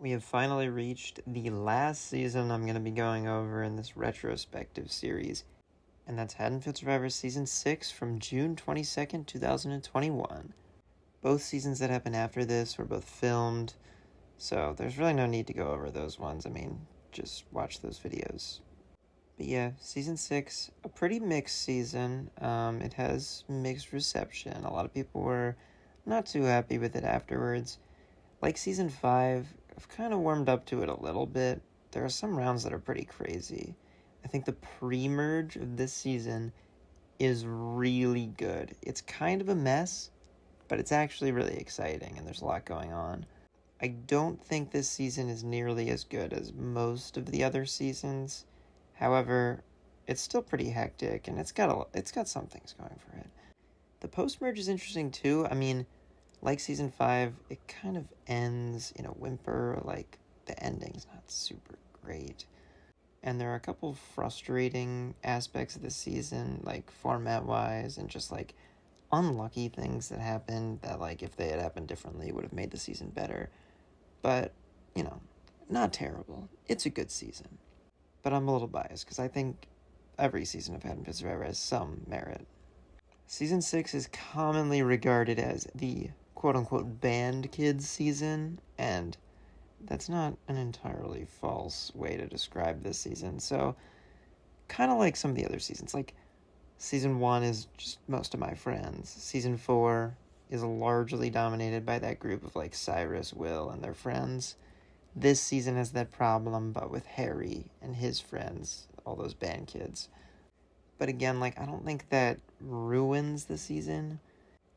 We have finally reached the last season I'm going to be going over in this retrospective series, and that's Haddonfield Survivor Season 6 from June 22nd, 2021. Both seasons that happen after this were both filmed, so there's really no need to go over those ones. I mean, just watch those videos. But yeah, Season 6, a pretty mixed season. It has mixed reception. A lot of people were not too happy with it afterwards. Like Season 5, I've kind of warmed up to it a little bit. There are some rounds that are pretty crazy. I think the pre-merge of this season is really good. It's kind of a mess, but it's actually really exciting, and there's a lot going on. I don't think this season is nearly as good as most of the other seasons. However, it's still pretty hectic, and it's got some things going for it. The post-merge is interesting too. I mean, like Season 5, it kind of ends in a whimper, like the ending's not super great. And there are a couple frustrating aspects of the season, like format-wise, and just like unlucky things that happened that, like, if they had happened differently, would have made the season better. But, not terrible. It's a good season. But I'm a little biased, because I think every season of Haddonfield Survivor has some merit. Season 6 is commonly regarded as the quote-unquote band kids season, and that's not an entirely false way to describe this season. So, kind of like some of the other seasons, like Season 1 is just most of my friends. Season 4 is largely dominated by that group of like Cyrus, Will, and their friends. This season has that problem, but with Harry and his friends, all those band kids. But again, like, I don't think that ruins the season.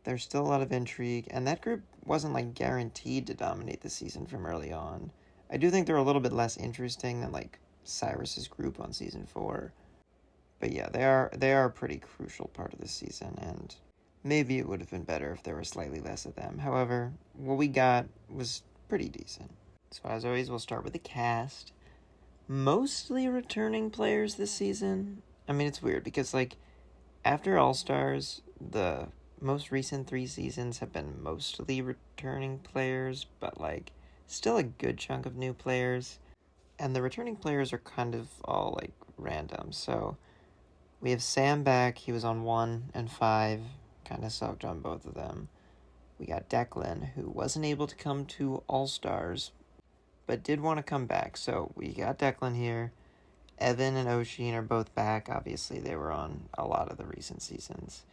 There's still a lot of intrigue, and that group wasn't, like, guaranteed to dominate the season from early on. I do think they're a little bit less interesting than, like, Cyrus's group on Season 4. But yeah, they are a pretty crucial part of the season, and maybe it would have been better if there were slightly less of them. However, what we got was pretty decent. So as always, we'll start with the cast. Mostly returning players this season. I mean, it's weird because, like, after All-Stars, the most recent 3 seasons have been mostly returning players, but, like, still a good chunk of new players. And the returning players are kind of all, like, random. So we have Sam back. He was on 1 and 5. Kind of sucked on both of them. We got Declan, who wasn't able to come to All-Stars, but did want to come back. So we got Declan here. Evan and Oshin are both back. Obviously, they were on a lot of the recent seasons.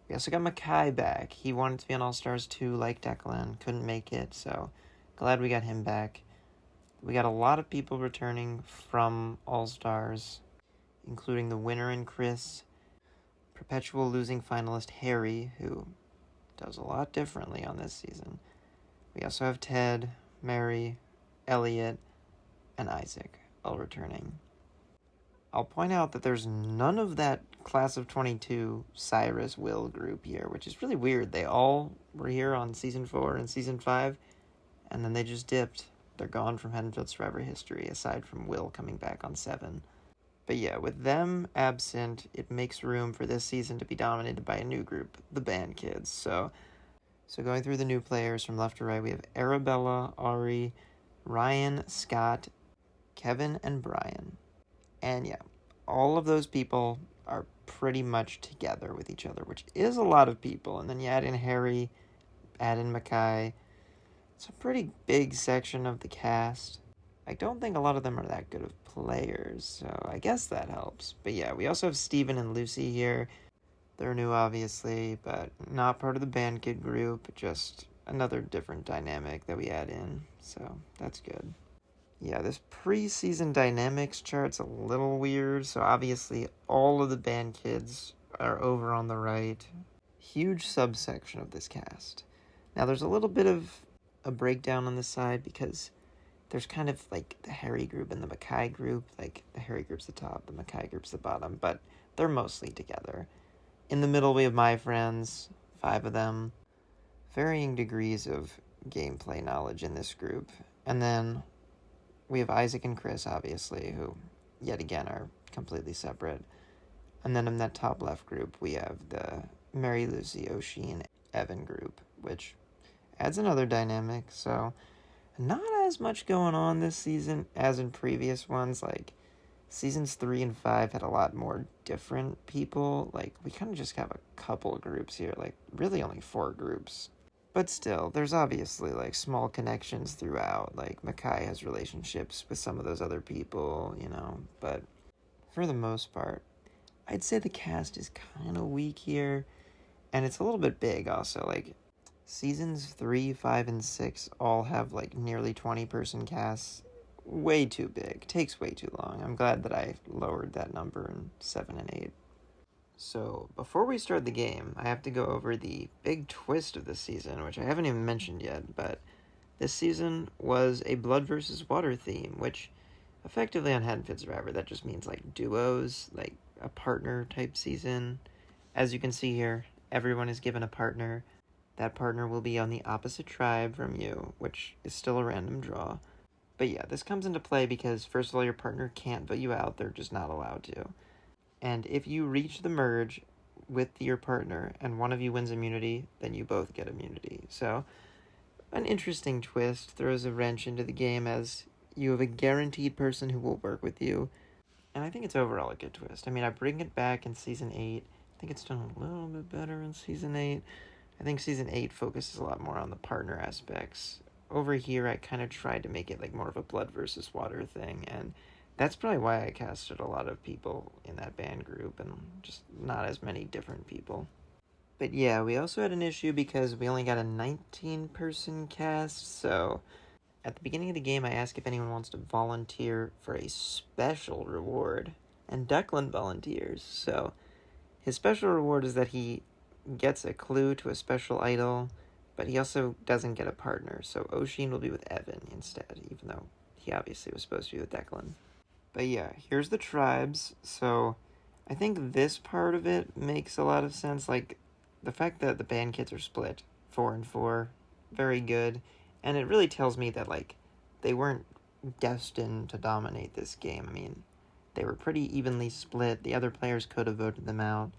We also got Mackay back. He wanted to be on All-Stars 2 like Declan. Couldn't make it, so glad we got him back. We got a lot of people returning from All-Stars, including the winner and Chris, perpetual losing finalist Harry, who does a lot differently on this season. We also have Ted, Mary, Elliot, and Isaac, all returning. I'll point out that there's none of that Class of 22 Cyrus Will group here, which is really weird. They all were here on Season 4 and Season 5, and then they just dipped. They're gone from Haddonfield Survivor history, aside from Will coming back on 7. But yeah, with them absent, it makes room for this season to be dominated by a new group, the Band Kids. So going through the new players from left to right, we have Arabella, Ari, Ryan, Scott, Kevin, and Brian. And yeah, all of those people are pretty much together with each other, which is a lot of people. And then you add in Harry, add in Mackay. It's a pretty big section of the cast. I don't think a lot of them are that good of players, so I guess that helps. But yeah, we also have Steven and Lucy here. They're new, obviously, but not part of the band kid group, just another different dynamic that we add in, so that's good. Yeah, this preseason dynamics chart's a little weird, so obviously all of the band kids are over on the right. Huge subsection of this cast. Now, there's a little bit of a breakdown on this side because there's kind of like the Harry group and the Mackay group. Like, the Harry group's the top, the Mackay group's the bottom, but they're mostly together. In the middle, we have my friends, 5 of them. Varying degrees of gameplay knowledge in this group. And then we have Isaac and Chris, obviously, who, yet again, are completely separate. And then in that top left group, we have the Mary, Lucy, Oshin, Evan group, which adds another dynamic. So not as much going on this season as in previous ones. Like, seasons 3 and 5 had a lot more different people. Like, we kind of just have a couple groups here. Like, really only 4 groups. But still, there's obviously, like, small connections throughout. Like, Makai has relationships with some of those other people, you know. But for the most part, I'd say the cast is kind of weak here. And it's a little bit big also. Like, seasons 3, 5, and 6 all have, like, nearly 20-person casts. Way too big. Takes way too long. I'm glad that I lowered that number in 7 and 8. So, before we start the game, I have to go over the big twist of this season, which I haven't even mentioned yet, but this season was a blood versus water theme, which effectively on Haddonfield Survivor, that just means like duos, like a partner type season. As you can see here, everyone is given a partner. That partner will be on the opposite tribe from you, which is still a random draw. But yeah, this comes into play because, first of all, your partner can't vote you out. They're just not allowed to. And if you reach the merge with your partner and one of you wins immunity, then you both get immunity. So, an interesting twist, throws a wrench into the game as you have a guaranteed person who will work with you. And I think it's overall a good twist. I mean, I bring it back in Season 8. I think it's done a little bit better in Season 8. I think Season 8 focuses a lot more on the partner aspects. Over here, I kind of tried to make it like more of a blood versus water thing, and that's probably why I casted a lot of people in that band group and just not as many different people. But yeah, we also had an issue because we only got a 19-person cast, so at the beginning of the game I asked if anyone wants to volunteer for a special reward, and Declan volunteers. So his special reward is that he gets a clue to a special idol, but he also doesn't get a partner, so Oshin will be with Evan instead, even though he obviously was supposed to be with Declan. But yeah, here's the tribes. So I think this part of it makes a lot of sense. Like, the fact that the band kids are split 4 and 4, very good. And it really tells me that, like, they weren't destined to dominate this game. I mean, they were pretty evenly split. The other players could have voted them out.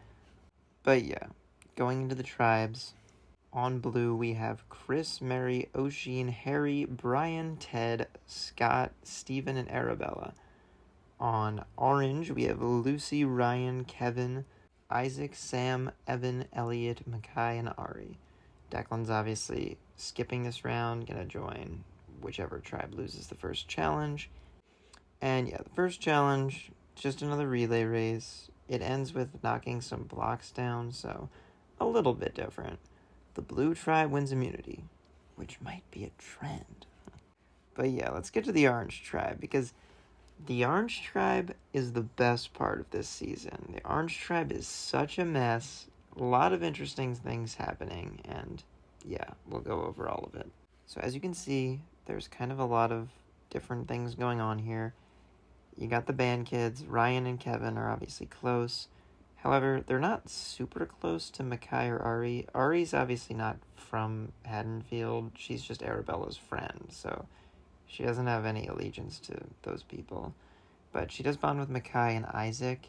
But yeah, going into the tribes, on blue we have Chris, Mary, Oshin, Harry, Brian, Ted, Scott, Steven, and Arabella. On orange, we have Lucy, Ryan, Kevin, Isaac, Sam, Evan, Elliot, Makai, and Ari. Declan's obviously skipping this round, gonna join whichever tribe loses the first challenge. And yeah, the first challenge, just another relay race. It ends with knocking some blocks down, so a little bit different. The blue tribe wins immunity, which might be a trend. But yeah, let's get to the orange tribe, because the Orange Tribe is the best part of this season. The Orange Tribe is such a mess. A lot of interesting things happening, and yeah, we'll go over all of it. So as you can see, there's kind of a lot of different things going on here. You got the band kids. Ryan and Kevin are obviously close. However, they're not super close to Makai or Ari. Ari's obviously not from Haddonfield. She's just Arabella's friend, so she doesn't have any allegiance to those people. But she does bond with Makai and Isaac.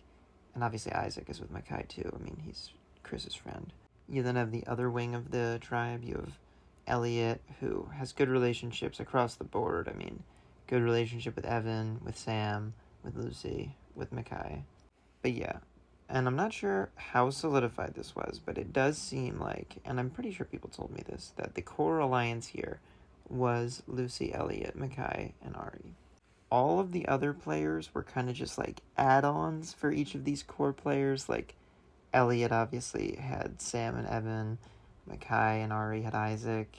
And obviously Isaac is with Makai too. I mean, he's Chris's friend. You then have the other wing of the tribe. You have Elliot, who has good relationships across the board. I mean, good relationship with Evan, with Sam, with Lucy, with Makai. But yeah, and I'm not sure how solidified this was, but it does seem like, and I'm pretty sure people told me this, that the core alliance here was Lucy, Elliot, Makai, and Ari. All of the other players were kind of just like add-ons for each of these core players. Like, Elliot obviously had Sam and Evan, Makai and Ari had Isaac.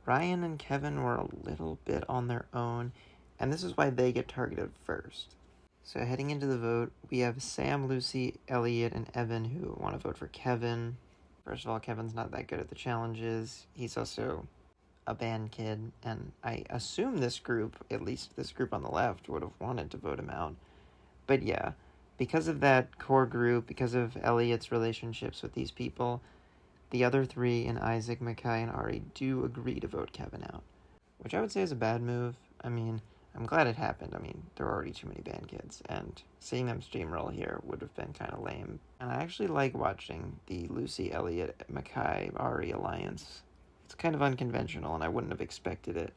Ryan and Kevin were a little bit on their own, and this is why they get targeted first. So heading into the vote, we have Sam, Lucy, Elliot, and Evan who want to vote for Kevin. First of all, Kevin's not that good at the challenges. He's also a band kid, and I assume this group, at least this group on the left, would have wanted to vote him out. But yeah, because of that core group, because of Elliot's relationships with these people, the other three, and Isaac, Makai, and Ari, do agree to vote Kevin out, which I would say is a bad move. I mean, I'm glad it happened. I mean, there are already too many band kids, and seeing them steamroll here would have been kind of lame. And I actually like watching the Lucy, Elliot, Makai, Ari alliance. It's kind of unconventional, and I wouldn't have expected it.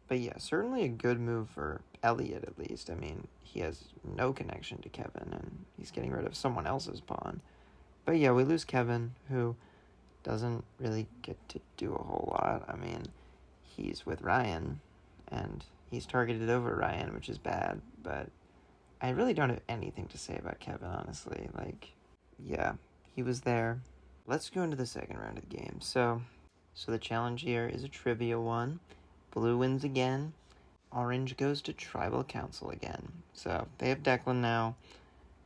But yeah, certainly a good move for Elliot, at least. I mean, he has no connection to Kevin, and he's getting rid of someone else's pawn. But yeah, we lose Kevin, who doesn't really get to do a whole lot. I mean, he's with Ryan, and he's targeted over Ryan, which is bad, but I really don't have anything to say about Kevin, honestly. Like, yeah, he was there. Let's go into the second round of the game. So the challenge here is a trivia one. Blue wins again. Orange goes to Tribal Council again. So they have Declan now.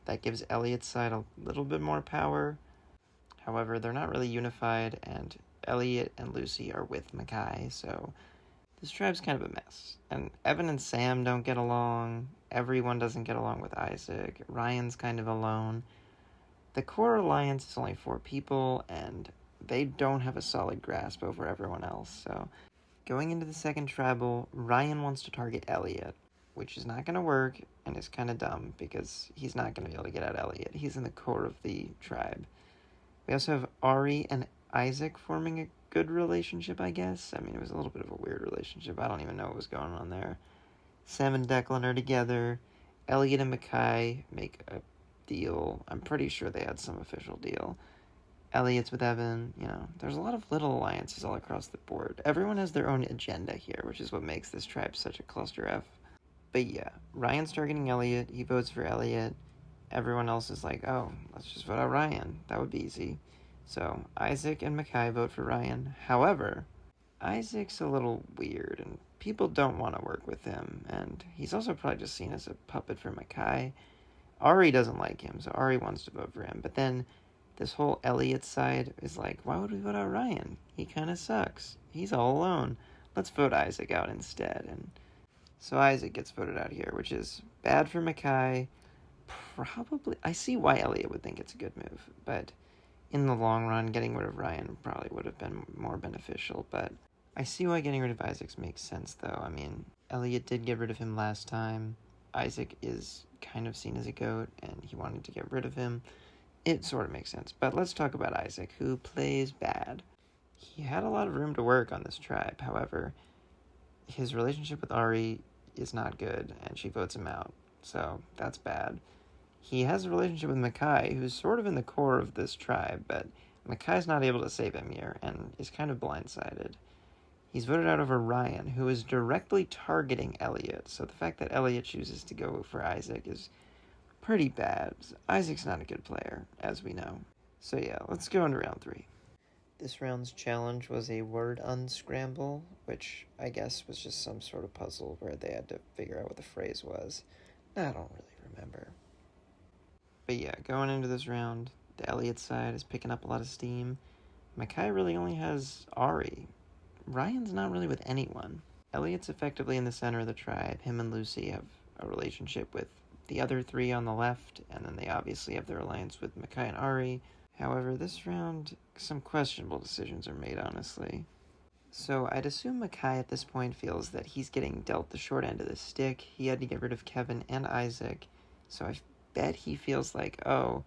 That gives Elliot's side a little bit more power. However, they're not really unified, and Elliot and Lucy are with Mackay, so this tribe's kind of a mess. And Evan and Sam don't get along. Everyone doesn't get along with Isaac. Ryan's kind of alone. The core alliance is only 4 people, and they don't have a solid grasp over everyone else. So going into the second tribal, Ryan wants to target Elliot, which is not going to work and is kind of dumb because he's not going to be able to get at Elliot. He's in the core of the tribe. We also have Ari and Isaac forming a good relationship, I guess. I mean, it was a little bit of a weird relationship. I don't even know what was going on there. Sam and Declan are together. Elliot and Mackay make a deal. I'm pretty sure they had some official deal. Elliot's with Evan. You know, there's a lot of little alliances all across the board. Everyone has their own agenda here, which is what makes this tribe such a cluster F. But yeah, Ryan's targeting Elliot. He votes for Elliot. Everyone else is like, oh, let's just vote out Ryan. That would be easy. So Isaac and Mackay vote for Ryan. However, Isaac's a little weird, and people don't want to work with him, and he's also probably just seen as a puppet for Mackay. Ari doesn't like him, so Ari wants to vote for him. But then this whole Elliot side is like, why would we vote out Ryan? He kind of sucks. He's all alone. Let's vote Isaac out instead. And so Isaac gets voted out here, which is bad for Mackay. Probably, I see why Elliot would think it's a good move, but in the long run, getting rid of Ryan probably would have been more beneficial. But I see why getting rid of Isaac makes sense, though. I mean, Elliot did get rid of him last time. Isaac is kind of seen as a goat, and he wanted to get rid of him. It sort of makes sense. But let's talk about Isaac, who plays bad. He had a lot of room to work on this tribe. However, his relationship with Ari is not good, and she votes him out. So that's bad. He has a relationship with Mackay, who's sort of in the core of this tribe, but Mackay's not able to save him here, and is kind of blindsided. He's voted out over Ryan, who is directly targeting Elliot, so the fact that Elliot chooses to go for Isaac is pretty bad. Isaac's not a good player, as we know. So yeah, let's go into round 3. This round's challenge was a word unscramble, which I guess was just some sort of puzzle where they had to figure out what the phrase was. I don't really remember. But yeah, going into this round, the Elliot side is picking up a lot of steam. Mackay really only has Ari. Ryan's not really with anyone. Elliot's effectively in the center of the tribe. Him and Lucy have a relationship with the other 3 on the left, and then they obviously have their alliance with Mackay and Ari. However, this round, some questionable decisions are made, honestly. So I'd assume Mackay at this point feels that he's getting dealt the short end of the stick. He had to get rid of Kevin and Isaac, so I bet he feels like, oh,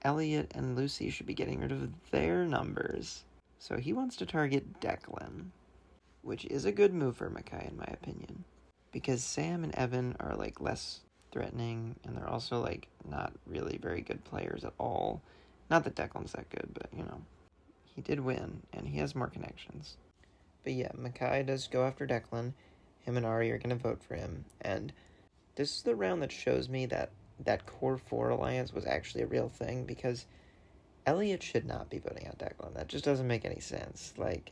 Elliot and Lucy should be getting rid of their numbers. So he wants to target Declan, which is a good move for Mackay in my opinion. Because Sam and Evan are like less threatening, and they're also like not really very good players at all. Not that Declan's that good, but you know. He did win, and he has more connections. But yeah, Mackay does go after Declan. Him and Ari are going to vote for him, and this is the round that shows me that Core 4 alliance was actually a real thing, because Elliot should not be voting out Declan. That just doesn't make any sense. Like,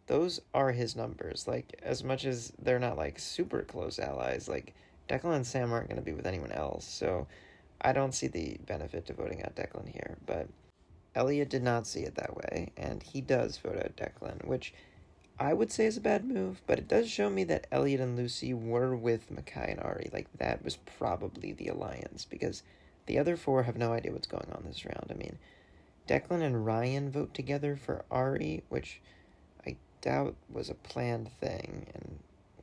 those are his numbers. Like, as much as they're not, like, super close allies, like, Declan and Sam aren't going to be with anyone else, so I don't see the benefit to voting out Declan here. But Elliot did not see it that way, and he does vote out Declan, which I would say is a bad move, but it does show me that Elliot and Lucy were with Mackay and Ari. Like, that was probably the alliance, because the other 4 have no idea what's going on this round. I mean, Declan and Ryan vote together for Ari, which I doubt was a planned thing, and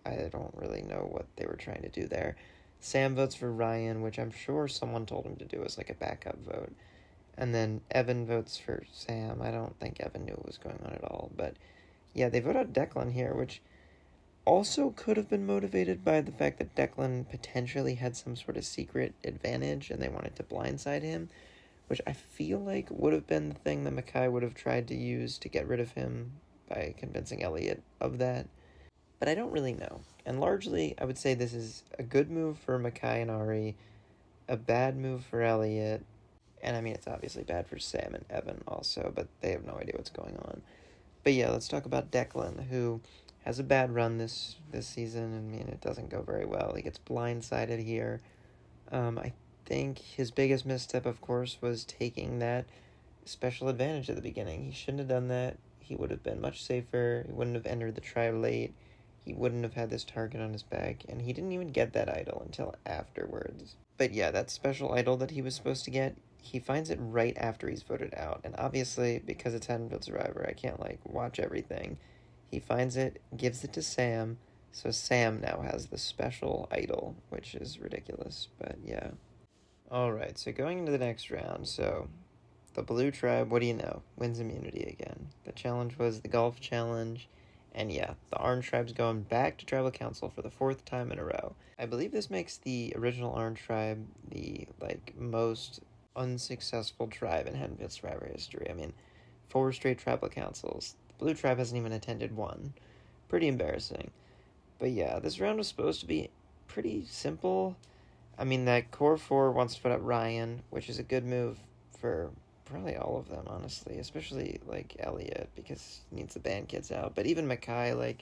I don't really know what they were trying to do there. Sam votes for Ryan, which I'm sure someone told him to do as like a backup vote. And then Evan votes for Sam. I don't think Evan knew what was going on at all, but yeah, they vote out Declan here, which also could have been motivated by the fact that Declan potentially had some sort of secret advantage and they wanted to blindside him, which I feel like would have been the thing that Mackay would have tried to use to get rid of him by convincing Elliot of that. But I don't really know. And largely, I would say this is a good move for Mackay and Ari, a bad move for Elliot, and I mean, it's obviously bad for Sam and Evan also, but they have no idea what's going on. But yeah, let's talk about Declan, who has a bad run this season. I mean, it doesn't go very well. He gets blindsided here. I think his biggest misstep, of course, was taking that special advantage at the beginning. He shouldn't have done that. He would have been much safer. He wouldn't have entered the tribe late. He wouldn't have had this target on his back, and he didn't even get that idol until afterwards. But yeah, that special idol that he was supposed to get, he finds it right after he's voted out. And obviously, because it's Haddonfield Survivor, I can't, watch everything. He finds it, gives it to Sam, so Sam now has the special idol, which is ridiculous, but yeah. Alright, so going into the next round, so the blue tribe, what do you know, wins immunity again. The challenge was the golf challenge, and yeah, the orange tribe's going back to tribal council for the 4th time in a row. I believe this makes the original orange tribe the, most unsuccessful tribe in Haddonfield Survivor history. I mean, 4 straight tribal councils. The blue tribe hasn't even attended one. Pretty embarrassing. But yeah, this round was supposed to be pretty simple. I mean, that core 4 wants to put up Ryan, which is a good move for probably all of them, honestly, especially Elliot, because he needs the band kids out. But even Mackay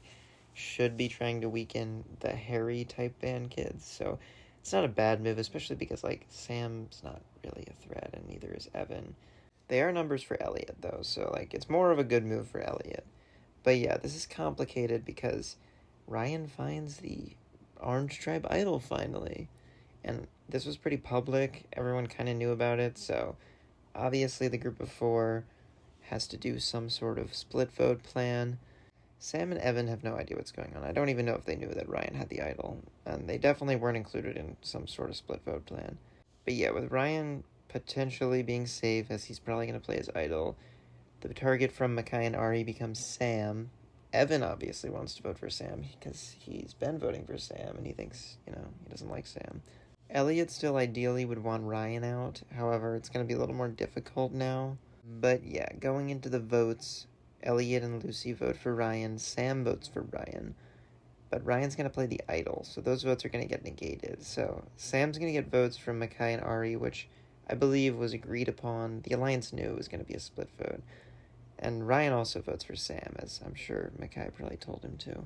should be trying to weaken the Harry type band kids, so it's not a bad move, especially because Sam's not really a threat, and neither is Evan. They are numbers for Elliot though, so it's more of a good move for Elliot. But yeah, this is complicated because Ryan finds the orange tribe idol finally, and this was pretty public. Everyone kind of knew about it, so obviously the group of 4 has to do some sort of split vote plan. Sam and Evan have no idea what's going on. I don't even know if they knew that Ryan had the idol, and they definitely weren't included in some sort of split vote plan. But yeah, with Ryan potentially being safe, as he's probably going to play his idol, the target from Mackay and Ari becomes Sam. Evan obviously wants to vote for Sam because he's been voting for Sam, and he thinks, he doesn't like Sam. Elliot still ideally would want Ryan out. However, it's going to be a little more difficult now. But yeah, going into the votes, Elliot and Lucy vote for Ryan. Sam votes for Ryan. But Ryan's going to play the idol, so those votes are going to get negated. So Sam's going to get votes from Mackay and Ari, which I believe was agreed upon. The Alliance knew it was going to be a split vote. And Ryan also votes for Sam, as I'm sure Mackay probably told him to.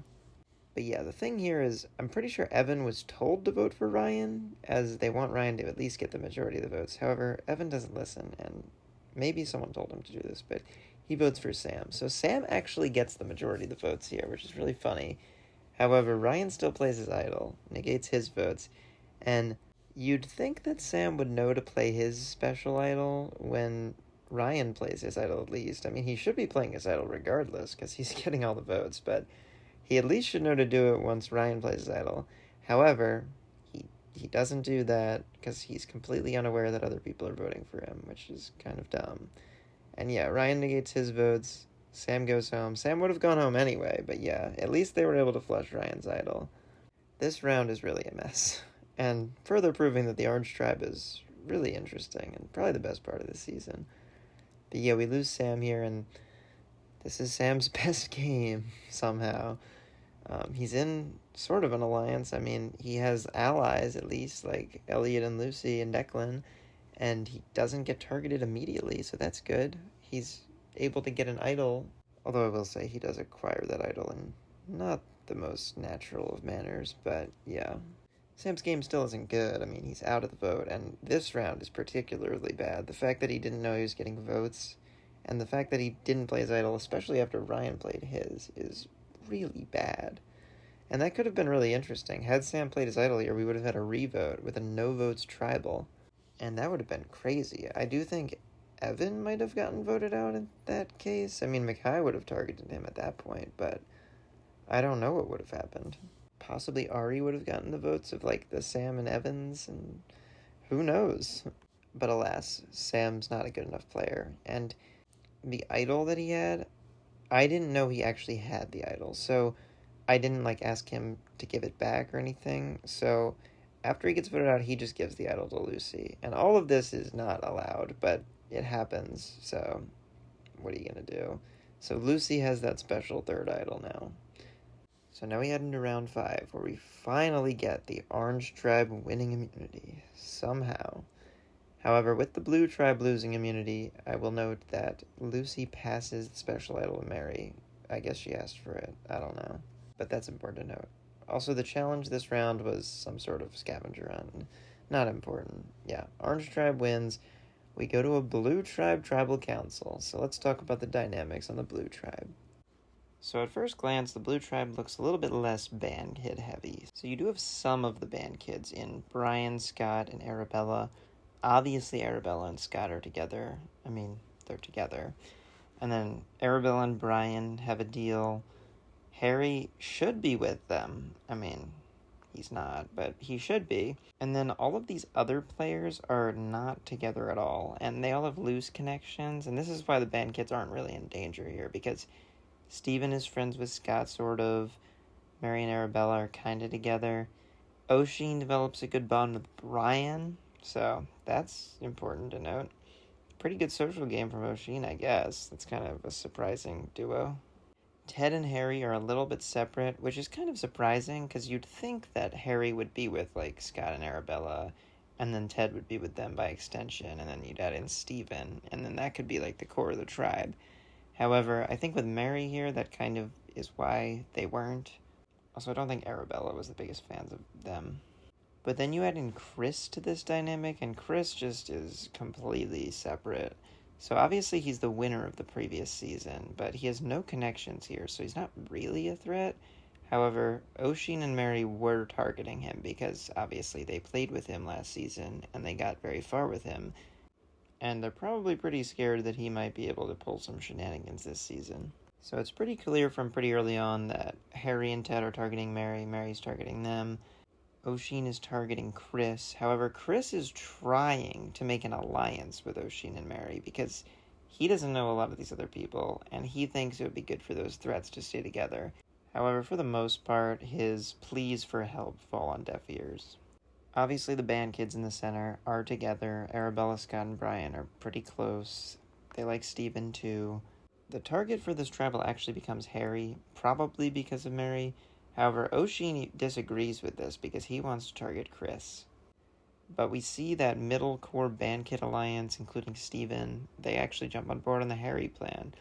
But yeah, the thing here is, I'm pretty sure Evan was told to vote for Ryan, as they want Ryan to at least get the majority of the votes. However, Evan doesn't listen, and maybe someone told him to do this, but he votes for Sam. So Sam actually gets the majority of the votes here, which is really funny. However, Ryan still plays his idol, negates his votes, and you'd think that Sam would know to play his special idol when Ryan plays his idol at least. I mean, he should be playing his idol regardless, because he's getting all the votes, but he at least should know to do it once Ryan plays his idol. However, he doesn't do that because he's completely unaware that other people are voting for him, which is kind of dumb. And yeah, Ryan negates his votes. Sam goes home. Sam would have gone home anyway, but yeah, at least they were able to flush Ryan's idol. This round is really a mess, and further proving that the Orange Tribe is really interesting and probably the best part of this season. But yeah, we lose Sam here, and this is Sam's best game, somehow. He's in sort of an alliance. I mean, he has allies, at least, like Elliot and Lucy and Declan, and he doesn't get targeted immediately, so that's good. He's able to get an idol, although I will say he does acquire that idol in not the most natural of manners, but yeah. Sam's game still isn't good. I mean, he's out of the vote, and this round is particularly bad. The fact that he didn't know he was getting votes, and the fact that he didn't play his idol, especially after Ryan played his, is really bad. And that could have been really interesting. Had Sam played his idol here, we would have had a revote with a no-votes tribal, and that would have been crazy. I do think Evan might have gotten voted out in that case. I mean, Mackay would have targeted him at that point, but I don't know what would have happened. Possibly Ari would have gotten the votes of, the Sam and Evans, and who knows? But alas, Sam's not a good enough player, and the idol that he had, I didn't know he actually had the idol, so I didn't, ask him to give it back or anything, so after he gets voted out, he just gives the idol to Lucy. And all of this is not allowed, but it happens, so what are you gonna do? So Lucy has that special third idol now. So now we head into round 5, where we finally get the Orange Tribe winning immunity, somehow. However, with the Blue Tribe losing immunity, I will note that Lucy passes the special idol to Mary. I guess she asked for it, I don't know. But that's important to note. Also, the challenge this round was some sort of scavenger hunt. Not important. Yeah, Orange Tribe wins. We go to a Blue Tribe tribal council, so let's talk about the dynamics on the Blue Tribe. So at first glance, the Blue Tribe looks a little bit less band kid heavy. So you do have some of the band kids in Brian, Scott, and Arabella. Obviously, Arabella and Scott are together. I mean, they're together. And then Arabella and Brian have a deal. Harry should be with them. I mean, he's not, but he should be. And then all of these other players are not together at all, and they all have loose connections, and this is why the band kids aren't really in danger here, because Stephen is friends with Scott, sort of. Mary and Arabella are kind of together. Oisin develops a good bond with Brian, so that's important to note. Pretty good social game from Oisin, I guess. That's kind of a surprising duo. Ted and Harry are a little bit separate, which is kind of surprising, because you'd think that Harry would be with, Scott and Arabella, and then Ted would be with them by extension, and then you'd add in Stephen, and then that could be, the core of the tribe. However, I think with Mary here, that kind of is why they weren't. Also, I don't think Arabella was the biggest fans of them. But then you add in Chris to this dynamic, and Chris just is completely separate. So obviously he's the winner of the previous season, but he has no connections here, so he's not really a threat. However, Oisin and Mary were targeting him because obviously they played with him last season, and they got very far with him. And they're probably pretty scared that he might be able to pull some shenanigans this season. So it's pretty clear from pretty early on that Harry and Ted are targeting Mary, Mary's targeting them. Oisin is targeting Chris. However, Chris is trying to make an alliance with Oisin and Mary because he doesn't know a lot of these other people, and he thinks it would be good for those threats to stay together. However, for the most part, his pleas for help fall on deaf ears. Obviously, the band kids in the center are together. Arabella, Scott, and Brian are pretty close. They like Stephen, too. The target for this tribal actually becomes Harry, probably because of Mary. However, Oisin disagrees with this because he wants to target Chris. But we see that middle core band kid alliance, including Stephen, they actually jump on board on the Harry plan.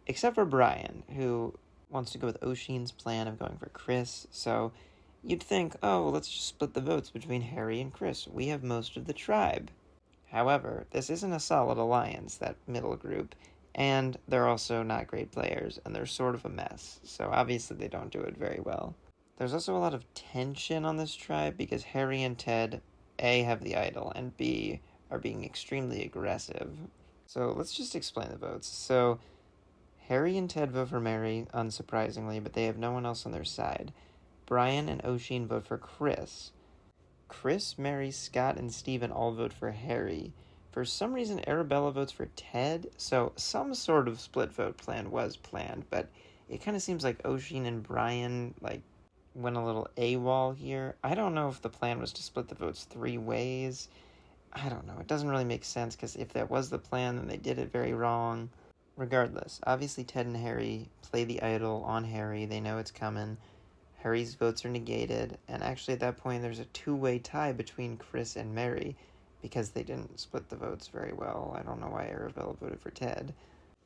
Except for Brian, who wants to go with Oisin's plan of going for Chris, so you'd think, oh, let's just split the votes between Harry and Chris. We have most of the tribe. However, this isn't a solid alliance, that middle group, and they're also not great players, and they're sort of a mess, so obviously they don't do it very well. There's also a lot of tension on this tribe because Harry and Ted, A, have the idol, and B, are being extremely aggressive. So let's just explain the votes. So Harry and Ted vote for Mary, unsurprisingly, but they have no one else on their side. Brian and Oisin vote for Chris. Chris, Mary, Scott, and Stephen all vote for Harry. For some reason, Arabella votes for Ted, so some sort of split vote plan was planned, but it kind of seems like Oisin and Brian, went a little AWOL here. I don't know if the plan was to split the votes 3 ways. I don't know. It doesn't really make sense, because if that was the plan, then they did it very wrong. Regardless, obviously Ted and Harry play the idol on Harry. They know it's coming. Harry's votes are negated, and actually at that point there's a 2-way tie between Chris and Mary, because they didn't split the votes very well. I don't know why Arabella voted for Ted.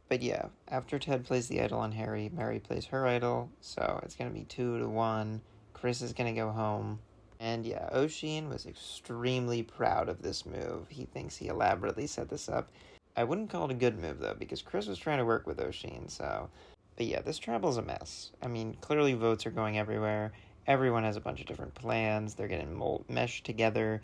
But yeah, after Ted plays the idol on Harry, Mary plays her idol, so it's going to be 2-1. Chris is going to go home. And yeah, Oisin was extremely proud of this move. He thinks he elaborately set this up. I wouldn't call it a good move, though, because Chris was trying to work with Oisin, so... But yeah, this tribal's a mess. I mean, clearly votes are going everywhere. Everyone has a bunch of different plans. They're getting meshed together,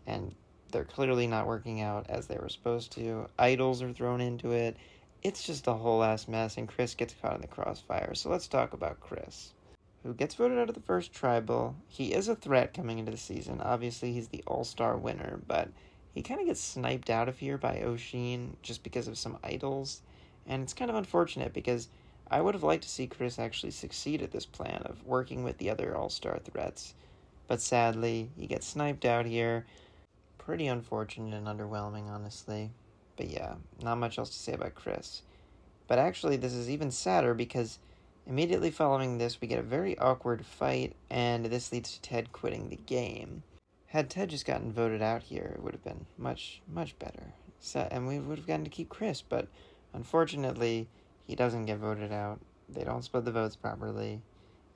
and they're clearly not working out as they were supposed to. Idols are thrown into it. It's just a whole ass mess, and Chris gets caught in the crossfire. So let's talk about Chris, who gets voted out of the first tribal. He is a threat coming into the season. Obviously, he's the all-star winner, but he kind of gets sniped out of here by Oisin just because of some idols. And it's kind of unfortunate because I would have liked to see Chris actually succeed at this plan of working with the other all-star threats. But sadly, he gets sniped out here. Pretty unfortunate and underwhelming, honestly. But yeah, not much else to say about Chris. But actually, this is even sadder because immediately following this, we get a very awkward fight, and this leads to Ted quitting the game. Had Ted just gotten voted out here, it would have been much, much better. And we would have gotten to keep Chris, but unfortunately, he doesn't get voted out. They don't split the votes properly.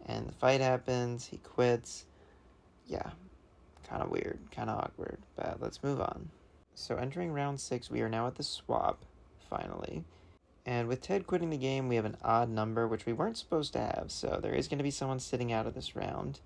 And the fight happens, he quits. Yeah, kind of weird, kind of awkward, but let's move on. So entering round 6, we are now at the swap, finally. And with Ted quitting the game, we have an odd number, which we weren't supposed to have, so there is going to be someone sitting out of this round.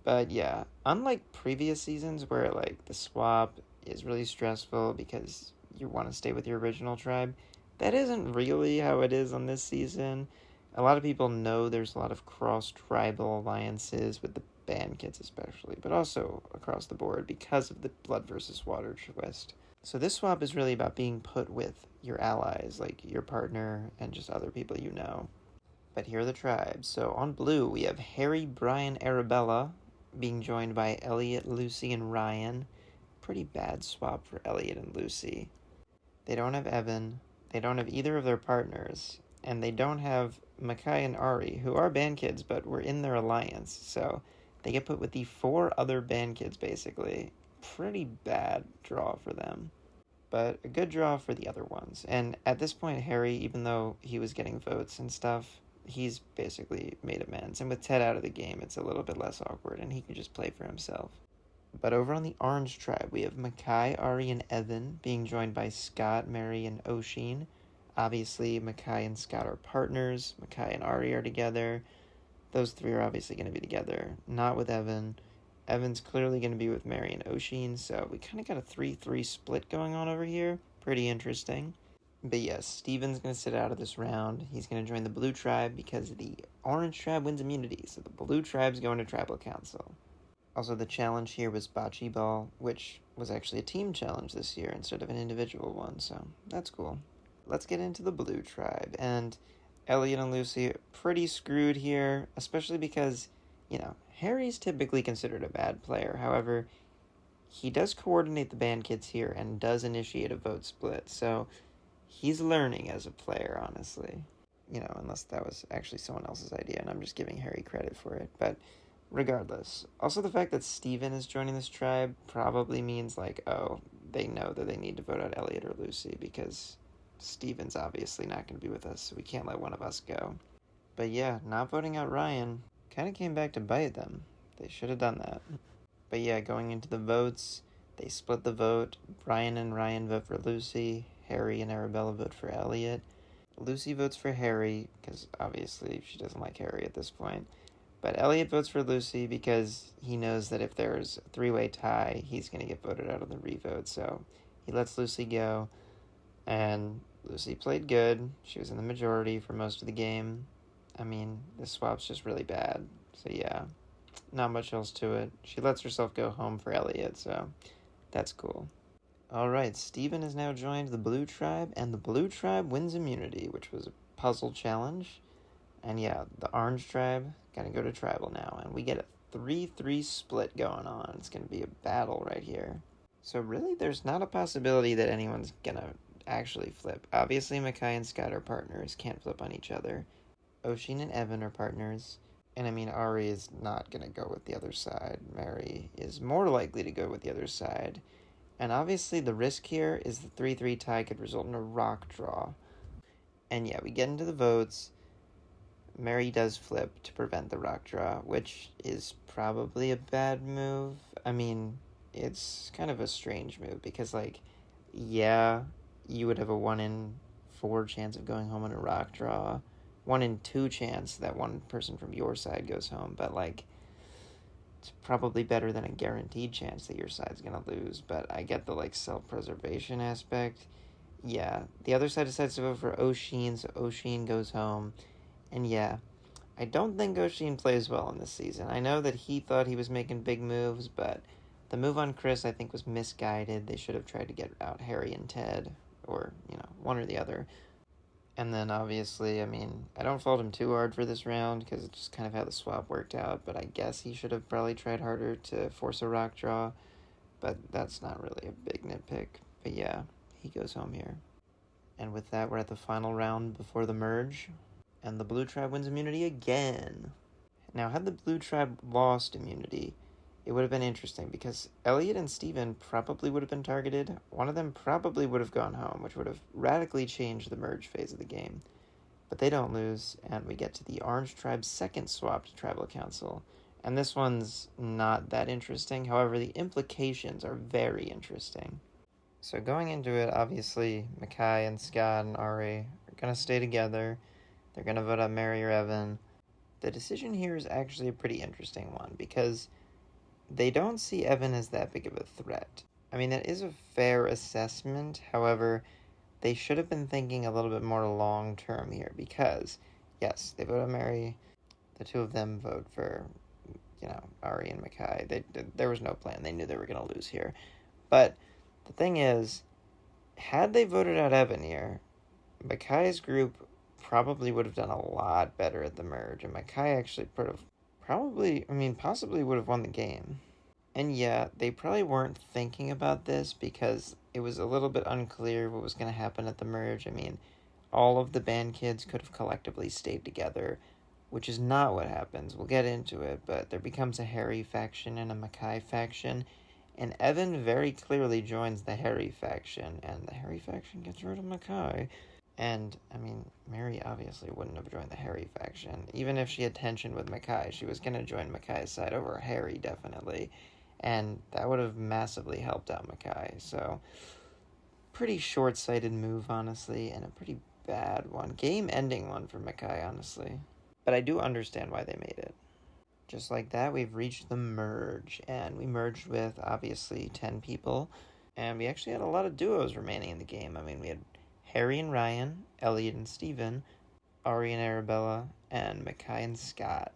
But yeah, unlike previous seasons where like the swap is really stressful because you want to stay with your original tribe, that isn't really how it is on this season. A lot of people know there's a lot of cross-tribal alliances with the band kids especially, but also across the board because of the blood versus water twist. So this swap is really about being put with your allies, like your partner and just other people you know. But here are the tribes. So on blue, we have Harry, Brian, Arabella being joined by Elliot, Lucy, and Ryan. Pretty bad swap for Elliot and Lucy. They don't have Evan. They don't have either of their partners. And they don't have Makai and Ari, who are band kids, but were in their alliance. So they get put with the 4 other band kids, basically. Pretty bad draw for them. But a good draw for the other ones. And at this point, Harry, even though he was getting votes and stuff, he's basically made amends. And with Ted out of the game, it's a little bit less awkward, and he can just play for himself. But over on the Orange tribe, we have Makai, Ari, and Evan being joined by Scott, Mary, and Oshin. Obviously, Makai and Scott are partners. Makai and Ari are together. Those 3 are obviously going to be together. Not with Evan. Evan's clearly going to be with Mary and Oshin, so we kind of got a 3-3 split going on over here. Pretty interesting. But yes, Steven's going to sit out of this round. He's going to join the Blue tribe because the Orange tribe wins immunity, so the Blue tribe's going to Tribal Council. Also, the challenge here was Bocce Ball, which was actually a team challenge this year instead of an individual one, so that's cool. Let's get into the Blue tribe, and Elliot and Lucy are pretty screwed here, especially because, you know, Harry's typically considered a bad player. However, he does coordinate the band kids here and does initiate a vote split, so he's learning as a player, honestly. You know, unless that was actually someone else's idea, and I'm just giving Harry credit for it, but regardless. Also, the fact that Steven is joining this tribe probably means, like, oh, they know that they need to vote out Elliot or Lucy, because Steven's obviously not going to be with us, so we can't let one of us go. But yeah, not voting out Ryan kind of came back to bite them. They should have done that. But yeah, going into the votes, they split the vote. Brian and Ryan vote for Lucy. Harry and Arabella vote for Elliot. Lucy votes for Harry, because obviously she doesn't like Harry at this point. But Elliot votes for Lucy because he knows that if there's a 3-way tie, he's going to get voted out of the revote. So he lets Lucy go. And Lucy played good. She was in the majority for most of the game. I mean, this swap's just really bad. So yeah, not much else to it. She lets herself go home for Elliot, so that's cool. Alright, Steven has now joined the Blue tribe, and the Blue tribe wins immunity, which was a puzzle challenge. And yeah, the Orange tribe gotta go to Tribal now, and we get a 3-3 split going on. It's gonna be a battle right here. So really, there's not a possibility that anyone's gonna actually flip. Obviously, Makai and Scott are partners, can't flip on each other. Oshin and Evan are partners. And I mean, Ari is not going to go with the other side. Mary is more likely to go with the other side. And obviously the risk here is the 3-3 tie could result in a rock draw. And yeah, we get into the votes. Mary does flip to prevent the rock draw, which is probably a bad move. I mean, it's kind of a strange move because, like, yeah, you would have a 1 in 4 chance of going home in a rock draw. 1 in 2 chance that one person from your side goes home, but, like, it's probably better than a guaranteed chance that your side's gonna lose. But I get the, like, self-preservation aspect. Yeah, the other side decides to vote for Oshin, so Oshin goes home. And yeah, I don't think Oshin plays well in this season. I know that he thought he was making big moves, but the move on Chris, I think, was misguided. They should have tried to get out Harry and Ted, or, you know, one or the other. And then obviously, I mean, I don't fault him too hard for this round because it's just kind of how the swap worked out, but I guess he should have probably tried harder to force a rock draw, but that's not really a big nitpick. But yeah, he goes home here. And with that, we're at the final round before the merge, and the blue tribe wins immunity again. Now, had the blue tribe lost immunity, it would have been interesting because Elliot and Steven probably would have been targeted. One of them probably would have gone home, which would have radically changed the merge phase of the game. But they don't lose, and we get to the Orange Tribe's second swapped tribal council. And this one's not that interesting. However, the implications are very interesting. So going into it, obviously, Mackay and Scott and Ari are going to stay together. They're going to vote out Mary or Evan. The decision here is actually a pretty interesting one because they don't see Evan as that big of a threat. I mean, that is a fair assessment. However, they should have been thinking a little bit more long term here because, yes, they vote on Mary. The two of them vote for, Ari and Mackay. There was no plan. They knew they were going to lose here. But the thing is, had they voted out Evan here, Mackay's group probably would have done a lot better at the merge, and Mackay actually possibly would have won the game. And yeah, they probably weren't thinking about this because it was a little bit unclear what was going to happen at the merge. I mean, all of the band kids could have collectively stayed together, which is not what happens. We'll get into it, but there becomes a Harry faction and a Mackay faction, and Evan very clearly joins the Harry faction, and the Harry faction gets rid of Mackay. And, I mean, Mary obviously wouldn't have joined the Harry faction. Even if she had tension with Mackay, she was going to join Mackay's side over Harry, definitely. And that would have massively helped out Mackay. So, pretty short-sighted move, honestly, and a pretty bad one. Game-ending one for Mackay, honestly. But I do understand why they made it. Just like that, we've reached the merge. And we merged with, obviously, 10 people. And we actually had a lot of duos remaining in the game. I mean, we had Harry and Ryan, Elliot and Steven, Ari and Arabella, and Mackay and Scott.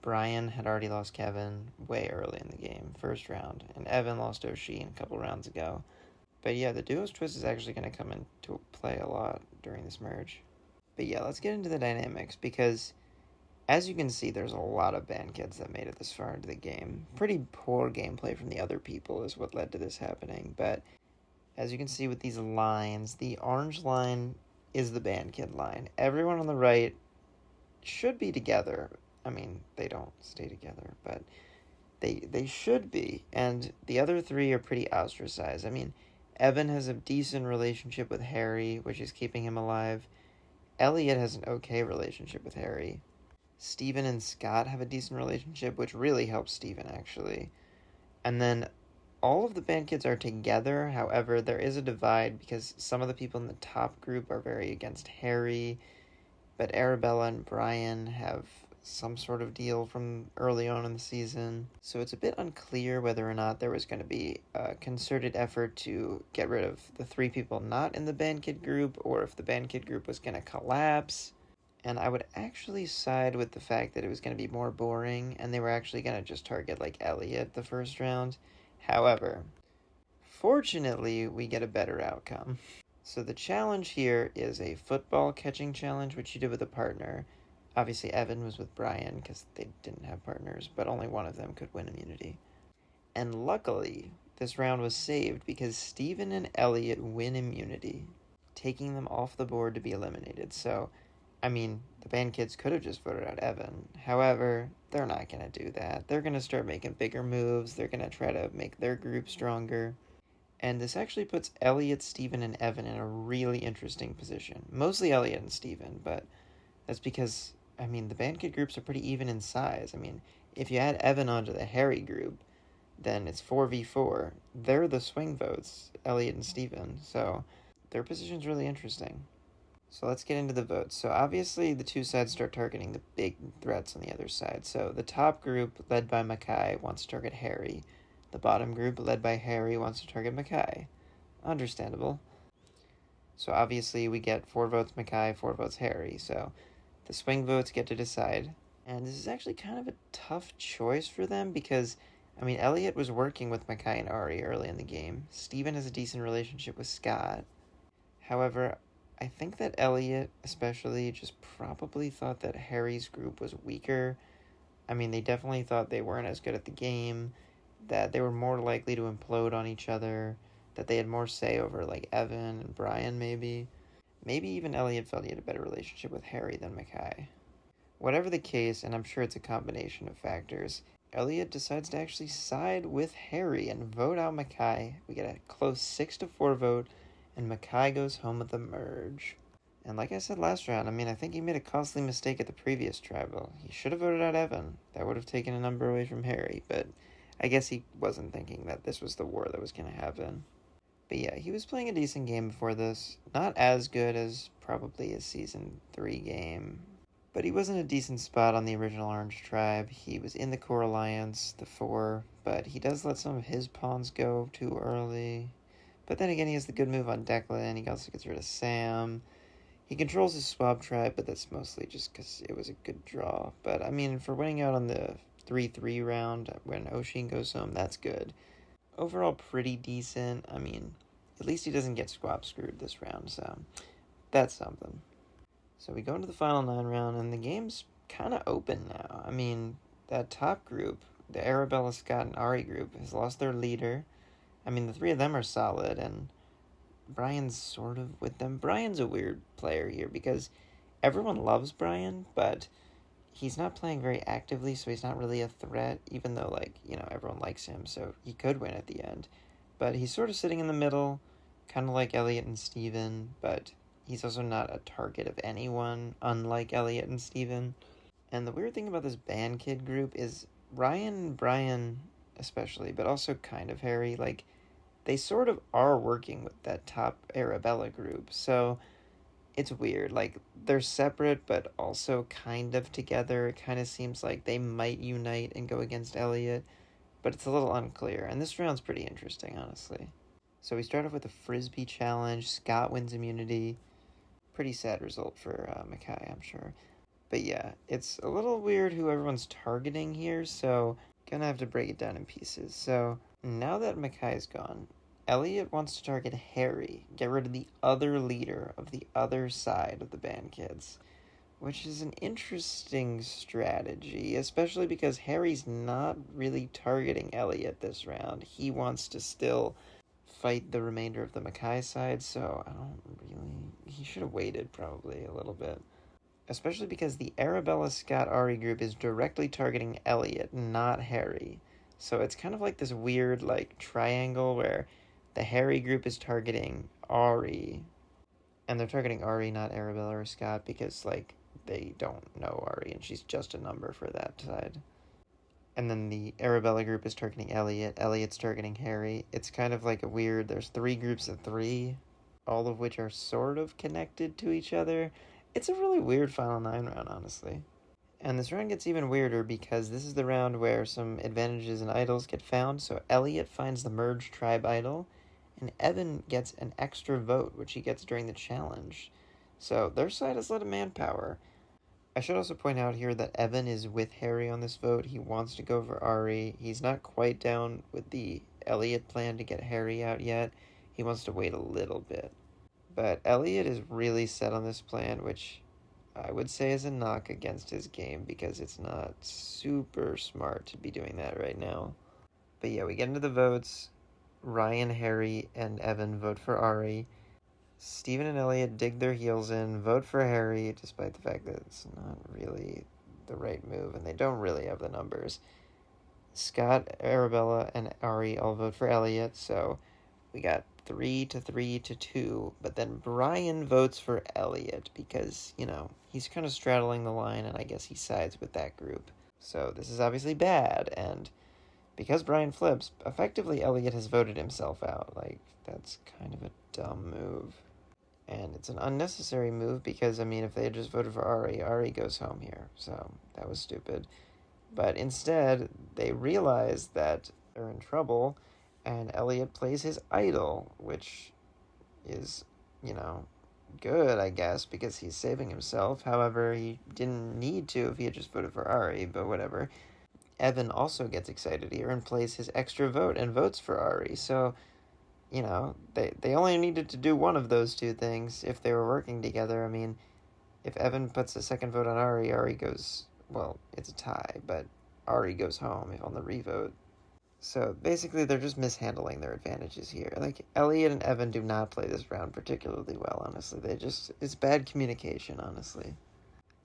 Brian had already lost Kevin way early in the game, first round, and Evan lost O'Sheen a couple rounds ago. But yeah, the duos twist is actually going to come into play a lot during this merge. But yeah, let's get into the dynamics, because as you can see, there's a lot of band kids that made it this far into the game. Pretty poor gameplay from the other people is what led to this happening, but as you can see with these lines, the orange line is the band kid line. Everyone on the right should be together. I mean, they don't stay together, but they should be. And the other three are pretty ostracized. I mean, Evan has a decent relationship with Harry, which is keeping him alive. Elliot has an okay relationship with Harry. Steven and Scott have a decent relationship, which really helps Steven, actually. And then all of the band kids are together. However, there is a divide because some of the people in the top group are very against Harry, but Arabella and Brian have some sort of deal from early on in the season. So it's a bit unclear whether or not there was going to be a concerted effort to get rid of the three people not in the band kid group, or if the band kid group was going to collapse. And I would actually side with the fact that it was going to be more boring, and they were actually going to just target, like, Elliot the first round. However, fortunately, we get a better outcome. So the challenge here is a football catching challenge, which you did with a partner. Obviously, Evan was with Brian because they didn't have partners, but only one of them could win immunity. And luckily, this round was saved because Steven and Elliot win immunity, taking them off the board to be eliminated. So, I mean, the band kids could have just voted out Evan. However, they're not going to do that. They're going to start making bigger moves. They're going to try to make their group stronger. And this actually puts Elliot, Steven, and Evan in a really interesting position. Mostly Elliot and Steven, but that's because, I mean, the band kid groups are pretty even in size. I mean, if you add Evan onto the Harry group, then it's 4v4. They're the swing votes, Elliot and Steven. So their position's really interesting. So let's get into the votes. So obviously the two sides start targeting the big threats on the other side. So the top group, led by Mackay, wants to target Harry. The bottom group, led by Harry, wants to target Mackay. Understandable. So obviously we get 4 votes Mackay, 4 votes Harry. So the swing votes get to decide. And this is actually kind of a tough choice for them because, I mean, Elliot was working with Mackay and Ari early in the game. Steven has a decent relationship with Scott. However, I think that Elliot, especially, just probably thought that Harry's group was weaker. I mean, they definitely thought they weren't as good at the game, that they were more likely to implode on each other, that they had more say over, like, Evan and Brian, maybe. Maybe even Elliot felt he had a better relationship with Harry than Mackay. Whatever the case, and I'm sure it's a combination of factors, Elliot decides to actually side with Harry and vote out Mackay. We get a close 6-4 vote, and Mackay goes home with the merge. And like I said last round, I mean, I think he made a costly mistake at the previous tribal. He should have voted out Evan. That would have taken a number away from Harry, but I guess he wasn't thinking that this was the war that was going to happen. But yeah, he was playing a decent game before this. Not as good as probably a Season 3 game, but he was in a decent spot on the original Orange Tribe. He was in the Core Alliance, the 4, but he does let some of his pawns go too early. But then again, he has the good move on Declan. He also gets rid of Sam. He controls his Swab Tribe, but that's mostly just because it was a good draw. But, I mean, for winning out on the 3-3 round when Oshin goes home, that's good. Overall, pretty decent. I mean, at least he doesn't get squab screwed this round, so that's something. So we go into the final 9 round, and the game's kind of open now. I mean, that top group, the Arabella, Scott, and Ari group, has lost their leader. I mean, the 3 of them are solid, and Brian's sort of with them. Brian's a weird player here because everyone loves Brian, but he's not playing very actively, so he's not really a threat, even though, like, you know, everyone likes him, so he could win at the end. But he's sort of sitting in the middle, kind of like Elliot and Steven, but he's also not a target of anyone, unlike Elliot and Steven. And the weird thing about this band kid group is Ryan and Brian, especially, but also kind of Harry, like, they sort of are working with that top Arabella group, so it's weird. Like, they're separate, but also kind of together. It kind of seems like they might unite and go against Elliot, but it's a little unclear, and this round's pretty interesting, honestly. So we start off with a Frisbee challenge. Scott wins immunity. Pretty sad result for Mackay, I'm sure. But yeah, it's a little weird who everyone's targeting here, so gonna have to break it down in pieces. So now that Mackay's gone, Elliot wants to target Harry, get rid of the other leader of the other side of the band kids, which is an interesting strategy, especially because Harry's not really targeting Elliot this round. He wants to still fight the remainder of the Mackay side, so I don't really... He should have waited, probably, a little bit. Especially because the Arabella Scott Ari group is directly targeting Elliot, not Harry. So it's kind of like this weird, like, triangle where the Harry group is targeting Ari, and they're targeting Ari, not Arabella or Scott, because, like, they don't know Ari, and she's just a number for that side. And then the Arabella group is targeting Elliot. Elliot's targeting Harry. It's kind of like a weird... There's 3 groups of 3, all of which are sort of connected to each other. It's a really weird Final 9 round, honestly. And this round gets even weirder because this is the round where some advantages and idols get found. So Elliot finds the Merge Tribe idol, and Evan gets an extra vote, which he gets during the challenge. So their side has a lot of manpower. I should also point out here that Evan is with Harry on this vote. He wants to go for Ari. He's not quite down with the Elliot plan to get Harry out yet. He wants to wait a little bit. But Elliot is really set on this plan, which I would say is a knock against his game because it's not super smart to be doing that right now. But yeah, we get into the votes. Ryan, Harry, and Evan vote for Ari. Steven and Elliot dig their heels in, vote for Harry, despite the fact that it's not really the right move, and they don't really have the numbers. Scott, Arabella, and Ari all vote for Elliot, so we got 3-3-2, but then Brian votes for Elliot because, you know, he's kind of straddling the line, and I guess he sides with that group. So this is obviously bad, and because Brian flips, effectively Elliot has voted himself out. Like, that's kind of a dumb move. And it's an unnecessary move because, I mean, if they had just voted for Ari, Ari goes home here. So that was stupid. But instead, they realize that they're in trouble, and Elliot plays his idol, which is, you know, good, I guess, because he's saving himself. However, he didn't need to if he had just voted for Ari, but whatever. Evan also gets excited here and plays his extra vote and votes for Ari. So they only needed to do one of those two things if they were working together. I mean, if Evan puts a second vote on Ari goes, well, it's a tie, but Ari goes home if on the revote. So basically, they're just mishandling their advantages here. Like, Elliot and Evan do not play this round particularly well, honestly. It's bad communication, honestly.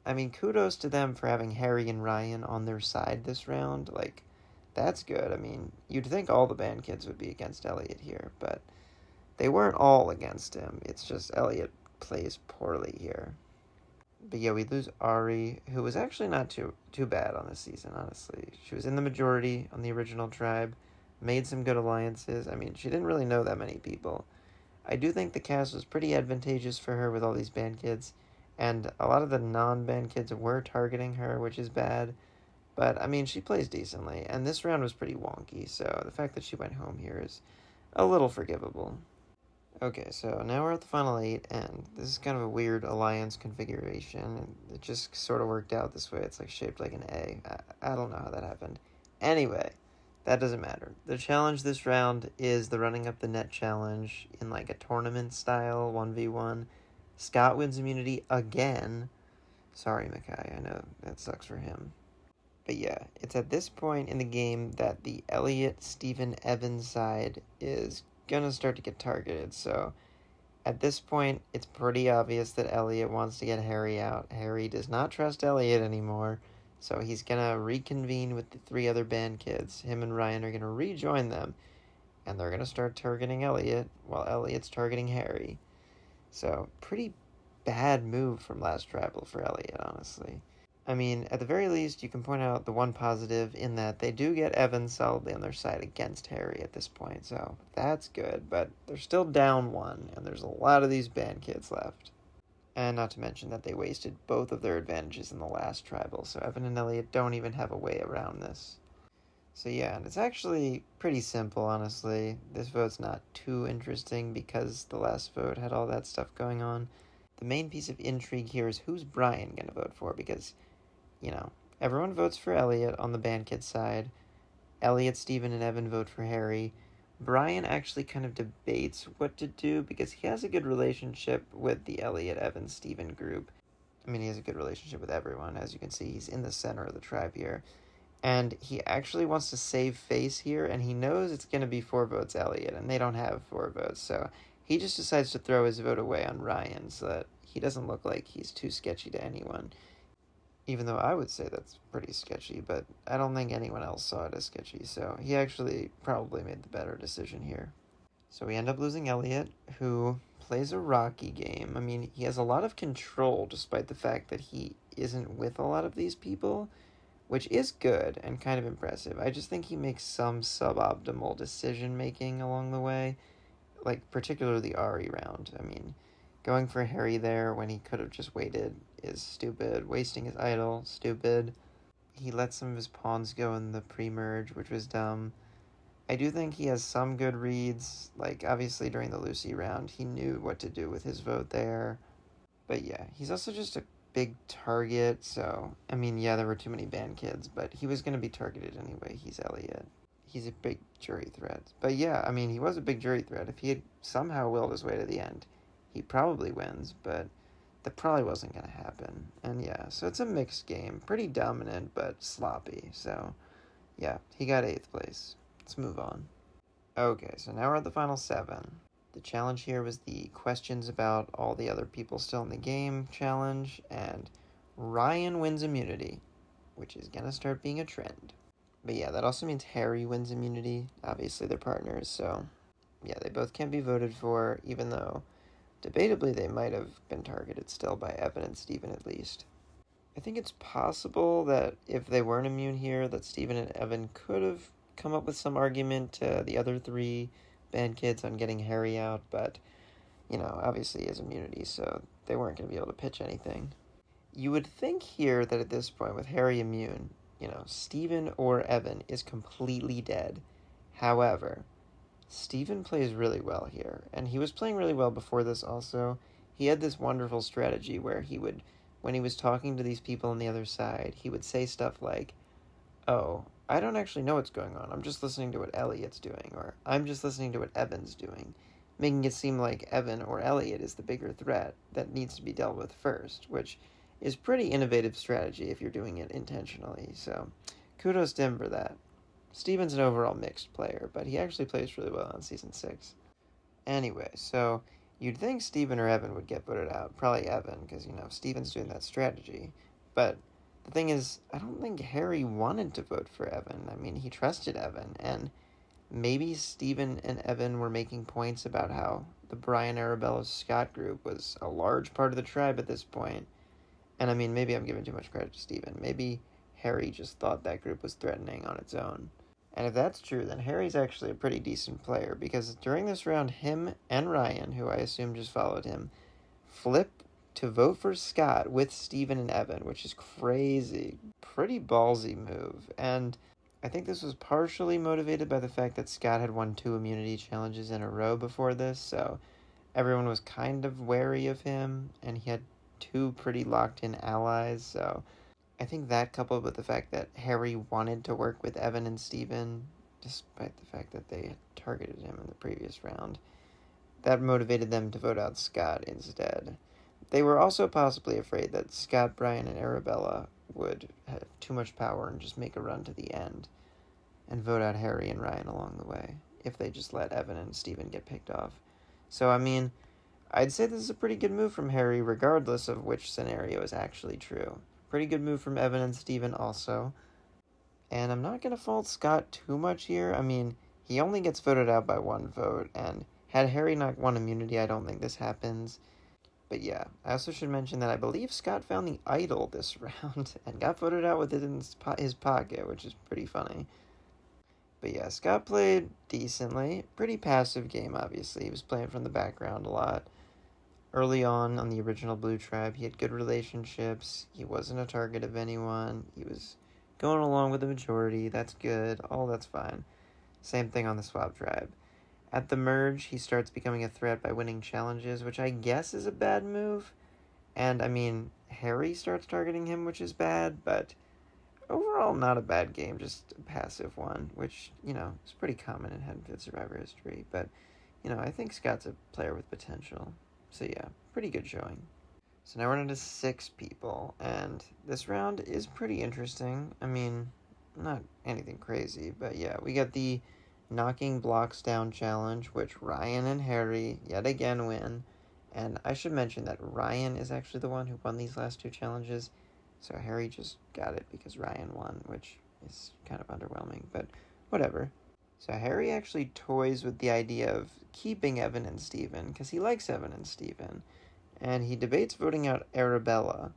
I mean, kudos to them for having Harry and Ryan on their side this round. Like, that's good. I mean, you'd think all the band kids would be against Elliot here, but they weren't all against him. It's just Elliot plays poorly here. But yeah, we lose Ari, who was actually not too bad on this season, honestly. She was in the majority on the original tribe, made some good alliances. I mean, she didn't really know that many people. I do think the cast was pretty advantageous for her with all these band kids, and a lot of the non-band kids were targeting her, which is bad. But, I mean, she plays decently, and this round was pretty wonky, so the fact that she went home here is a little forgivable. Okay, so now we're at the final 8, and this is kind of a weird alliance configuration, and it just sort of worked out this way. It's like shaped like an A. I don't know how that happened. Anyway, that doesn't matter. The challenge this round is the running up the net challenge in like a tournament style 1v1. Scott wins immunity again. Sorry, Mackay, I know that sucks for him. But yeah, it's at this point in the game that the Elliot, Steven, Evans side is gonna start to get targeted. So at this point, it's pretty obvious that Elliot wants to get Harry out. Harry does not trust Elliot anymore, so he's gonna reconvene with the 3 other band kids. Him and Ryan are gonna rejoin them, and they're gonna start targeting Elliot while Elliot's targeting Harry. So pretty bad move from last tribal for Elliot, honestly. I mean, at the very least, you can point out the one positive in that they do get Evan solidly on their side against Harry at this point, so that's good, but they're still down 1, and there's a lot of these band kids left. And not to mention that they wasted both of their advantages in the last tribal, so Evan and Elliot don't even have a way around this. So yeah, and it's actually pretty simple, honestly. This vote's not too interesting because the last vote had all that stuff going on. The main piece of intrigue here is who's Brian going to vote for, because everyone votes for Elliot on the band kid side. Elliot, Steven, and Evan vote for Harry. Brian actually kind of debates what to do because he has a good relationship with the Elliot, Evan, Steven group. I mean, he has a good relationship with everyone. As you can see, he's in the center of the tribe here. And he actually wants to save face here, and he knows it's going to be 4 votes Elliot, and they don't have 4 votes. So he just decides to throw his vote away on Ryan so that he doesn't look like he's too sketchy to anyone. Even though I would say that's pretty sketchy, but I don't think anyone else saw it as sketchy, so he actually probably made the better decision here. So we end up losing Elliot, who plays a rocky game. I mean, he has a lot of control despite the fact that he isn't with a lot of these people, which is good and kind of impressive. I just think he makes some suboptimal decision-making along the way, like particularly the Ari round. I mean, going for Harry there when he could have just waited is stupid. Wasting his idol, stupid. He let some of his pawns go in the pre-merge, which was dumb. I do think he has some good reads. Like, obviously during the Lucy round, he knew what to do with his vote there. But yeah, he's also just a big target, so, I mean, yeah, there were too many band kids, but he was going to be targeted anyway. He's Elliot. He's a big jury threat. But yeah, I mean, he was a big jury threat. If he had somehow willed his way to the end, he probably wins, but that probably wasn't going to happen. And yeah, so it's a mixed game. Pretty dominant, but sloppy. So yeah, he got 8th place. Let's move on. Okay, so now we're at the final 7. The challenge here was the questions about all the other people still in the game challenge, and Ryan wins immunity, which is going to start being a trend. But yeah, that also means Harry wins immunity. Obviously, they're partners, so yeah, they both can't be voted for, even though debatably they might have been targeted still by Evan and Steven at least. I think it's possible that if they weren't immune here, that Steven and Evan could have come up with some argument to the other 3 band kids on getting Harry out, but, obviously he has immunity, so they weren't going to be able to pitch anything. You would think here that at this point, with Harry immune, Steven or Evan is completely dead. However, Steven plays really well here, and he was playing really well before this also. He had this wonderful strategy where he would, when he was talking to these people on the other side, he would say stuff like, oh, I don't actually know what's going on. I'm just listening to what Elliot's doing, or I'm just listening to what Evan's doing, making it seem like Evan or Elliot is the bigger threat that needs to be dealt with first, which is pretty innovative strategy if you're doing it intentionally. So kudos to him for that. Steven's an overall mixed player, but he actually plays really well on Season 6. Anyway, so you'd think Steven or Evan would get voted out. Probably Evan, because, Steven's doing that strategy. But the thing is, I don't think Harry wanted to vote for Evan. I mean, he trusted Evan, and maybe Steven and Evan were making points about how the Brian Arabella Scott group was a large part of the tribe at this point. And I mean, maybe I'm giving too much credit to Steven. Maybe Harry just thought that group was threatening on its own. And if that's true, then Harry's actually a pretty decent player, because during this round, him and Ryan, who I assume just followed him, flip to vote for Scott with Steven and Evan, which is crazy. Pretty ballsy move. And I think this was partially motivated by the fact that Scott had won 2 immunity challenges in a row before this, so everyone was kind of wary of him, and he had 2 pretty locked-in allies, so I think that, coupled with the fact that Harry wanted to work with Evan and Steven, despite the fact that they had targeted him in the previous round, that motivated them to vote out Scott instead. They were also possibly afraid that Scott, Brian, and Arabella would have too much power and just make a run to the end and vote out Harry and Ryan along the way if they just let Evan and Steven get picked off. So, I mean, I'd say this is a pretty good move from Harry regardless of which scenario is actually true. Pretty good move from Evan and Steven also. And I'm not going to fault Scott too much here. I mean, he only gets voted out by 1 vote, and had Harry not won immunity, I don't think this happens. But yeah, I also should mention that I believe Scott found the idol this round and got voted out with it in his pocket, which is pretty funny. But yeah, Scott played decently. Pretty passive game, obviously. He was playing from the background a lot. Early on the original Blue Tribe, he had good relationships. He wasn't a target of anyone. He was going along with the majority. That's good. All that's fine. Same thing on the Swab Tribe. At the merge, he starts becoming a threat by winning challenges, which I guess is a bad move. And, I mean, Harry starts targeting him, which is bad, but overall not a bad game, just a passive one, which, is pretty common in Haddonfield Survivor history. But, I think Scott's a player with potential. So yeah, pretty good showing. So now we're down to 6 people, and this round is pretty interesting. I mean, not anything crazy, but yeah, we got the knocking blocks down challenge, which Ryan and Harry yet again win. And I should mention that Ryan is actually the one who won these last 2 challenges, so Harry just got it because Ryan won, which is kind of underwhelming, but whatever. So Harry actually toys with the idea of keeping Evan and Steven, because he likes Evan and Steven, and he debates voting out Arabella.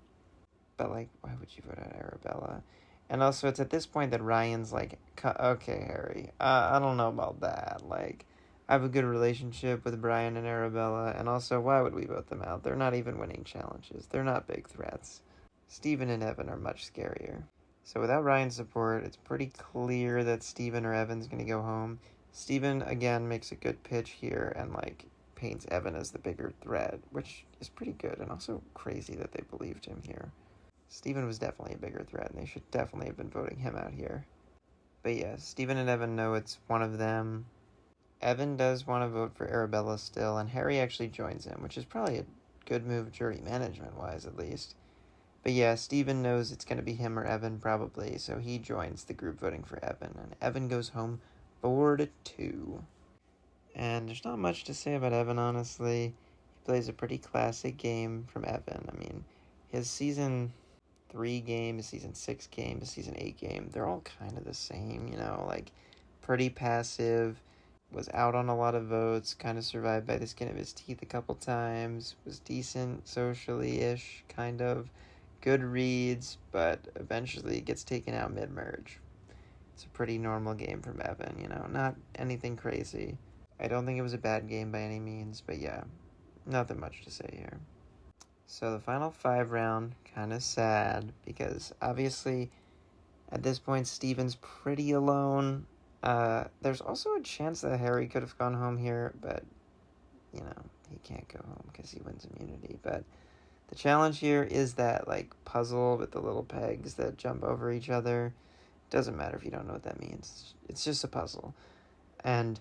But, why would you vote out Arabella? And also, it's at this point that Ryan's like, okay, Harry, I don't know about that. I have a good relationship with Brian and Arabella, and also, why would we vote them out? They're not even winning challenges. They're not big threats. Steven and Evan are much scarier. So without Ryan's support, it's pretty clear that Steven or Evan's going to go home. Steven, again, makes a good pitch here and, paints Evan as the bigger threat, which is pretty good and also crazy that they believed him here. Steven was definitely a bigger threat, and they should definitely have been voting him out here. But yeah, Steven and Evan know it's one of them. Evan does want to vote for Arabella still, and Harry actually joins him, which is probably a good move jury management-wise, at least. But yeah, Steven knows it's going to be him or Evan probably, so he joins the group voting for Evan, and Evan goes home 4-2. And there's not much to say about Evan, honestly. He plays a pretty classic game from Evan. I mean, his Season 3 game, his Season 6 game, his Season 8 game, they're all kind of the same, pretty passive, was out on a lot of votes, kind of survived by the skin of his teeth a couple times, was decent socially-ish, kind of. Good reads, but eventually gets taken out mid-merge. It's a pretty normal game from Evan, not anything crazy. I don't think it was a bad game by any means, but yeah, nothing much to say here. So the final 5 round, kind of sad, because obviously at this point Steven's pretty alone. There's also a chance that Harry could have gone home here, but, he can't go home because he wins immunity, but the challenge here is that, puzzle with the little pegs that jump over each other. Doesn't matter if you don't know what that means. It's just a puzzle. And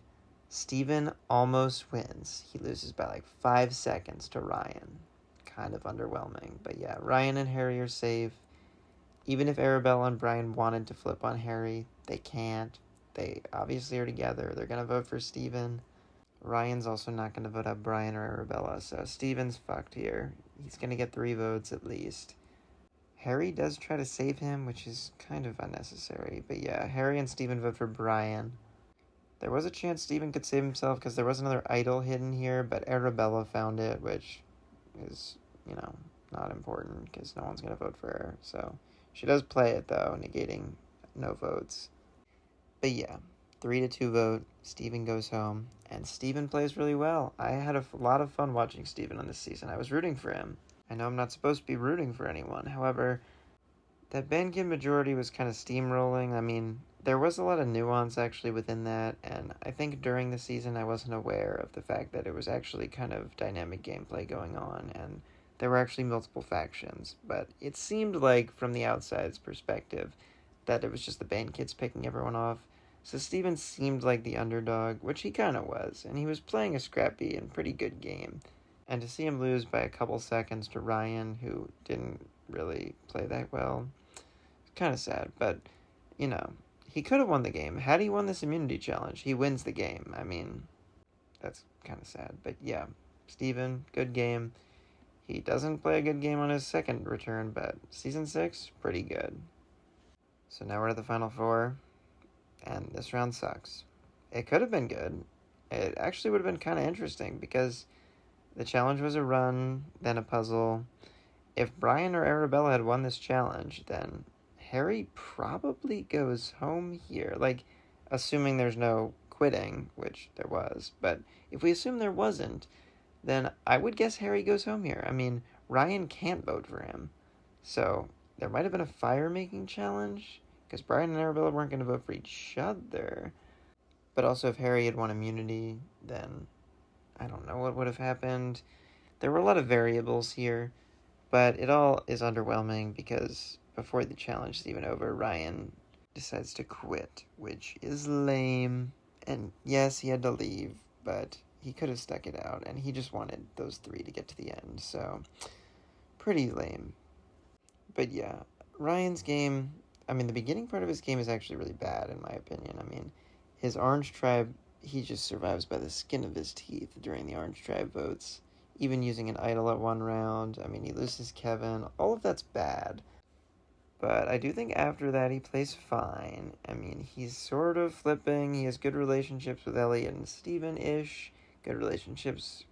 Steven almost wins. He loses by like 5 seconds to Ryan. Kind of underwhelming. But yeah, Ryan and Harry are safe. Even if Arabella and Brian wanted to flip on Harry, they can't. They obviously are together. They're going to vote for Steven. Ryan's also not going to vote out Brian or Arabella, so Steven's fucked here. He's going to get 3 votes at least. Harry does try to save him, which is kind of unnecessary. But yeah, Harry and Steven vote for Brian. There was a chance Steven could save himself because there was another idol hidden here, but Arabella found it, which is, not important because no one's going to vote for her. So she does play it, though, negating no votes. But yeah, 3-2 vote. Steven goes home, and Steven plays really well. I had a lot of fun watching Steven on this season. I was rooting for him. I know I'm not supposed to be rooting for anyone. However, that Bankin majority was kind of steamrolling. I mean, there was a lot of nuance actually within that, and I think during the season I wasn't aware of the fact that it was actually kind of dynamic gameplay going on, and there were actually multiple factions. But it seemed like, from the outside's perspective, that it was just the band kids picking everyone off. So Steven seemed like the underdog, which he kind of was, and he was playing a scrappy and pretty good game. And to see him lose by a couple seconds to Ryan, who didn't really play that well, it's kind of sad. But, he could have won the game. Had he won this immunity challenge, he wins the game. I mean, that's kind of sad. But yeah, Steven, good game. He doesn't play a good game on his second return, but Season 6, pretty good. So now we're at the Final Four, and this round sucks. It could have been good. It actually would have been kind of interesting, because the challenge was a run, then a puzzle. If Brian or Arabella had won this challenge, then Harry probably goes home here. Like, assuming there's no quitting, which there was. But if we assume there wasn't, then I would guess Harry goes home here. I mean, Ryan can't vote for him. So there might have been a fire-making challenge, because Brian and Arabella weren't going to vote for each other. But also, if Harry had won immunity, then I don't know what would have happened. There were a lot of variables here, but it all is underwhelming because before the challenge is even over, Ryan decides to quit, which is lame. And yes, he had to leave, but he could have stuck it out, and he just wanted those 3 to get to the end, so pretty lame. But yeah, Ryan's game, the beginning part of his game is actually really bad, in my opinion. His Orange Tribe, he just survives by the skin of his teeth during the Orange Tribe votes, even using an idol at one round. He loses Kevin. All of that's bad. But I do think after that he plays fine. He's sort of flipping. He has good relationships with Elliot and Steven-ish. Good relationships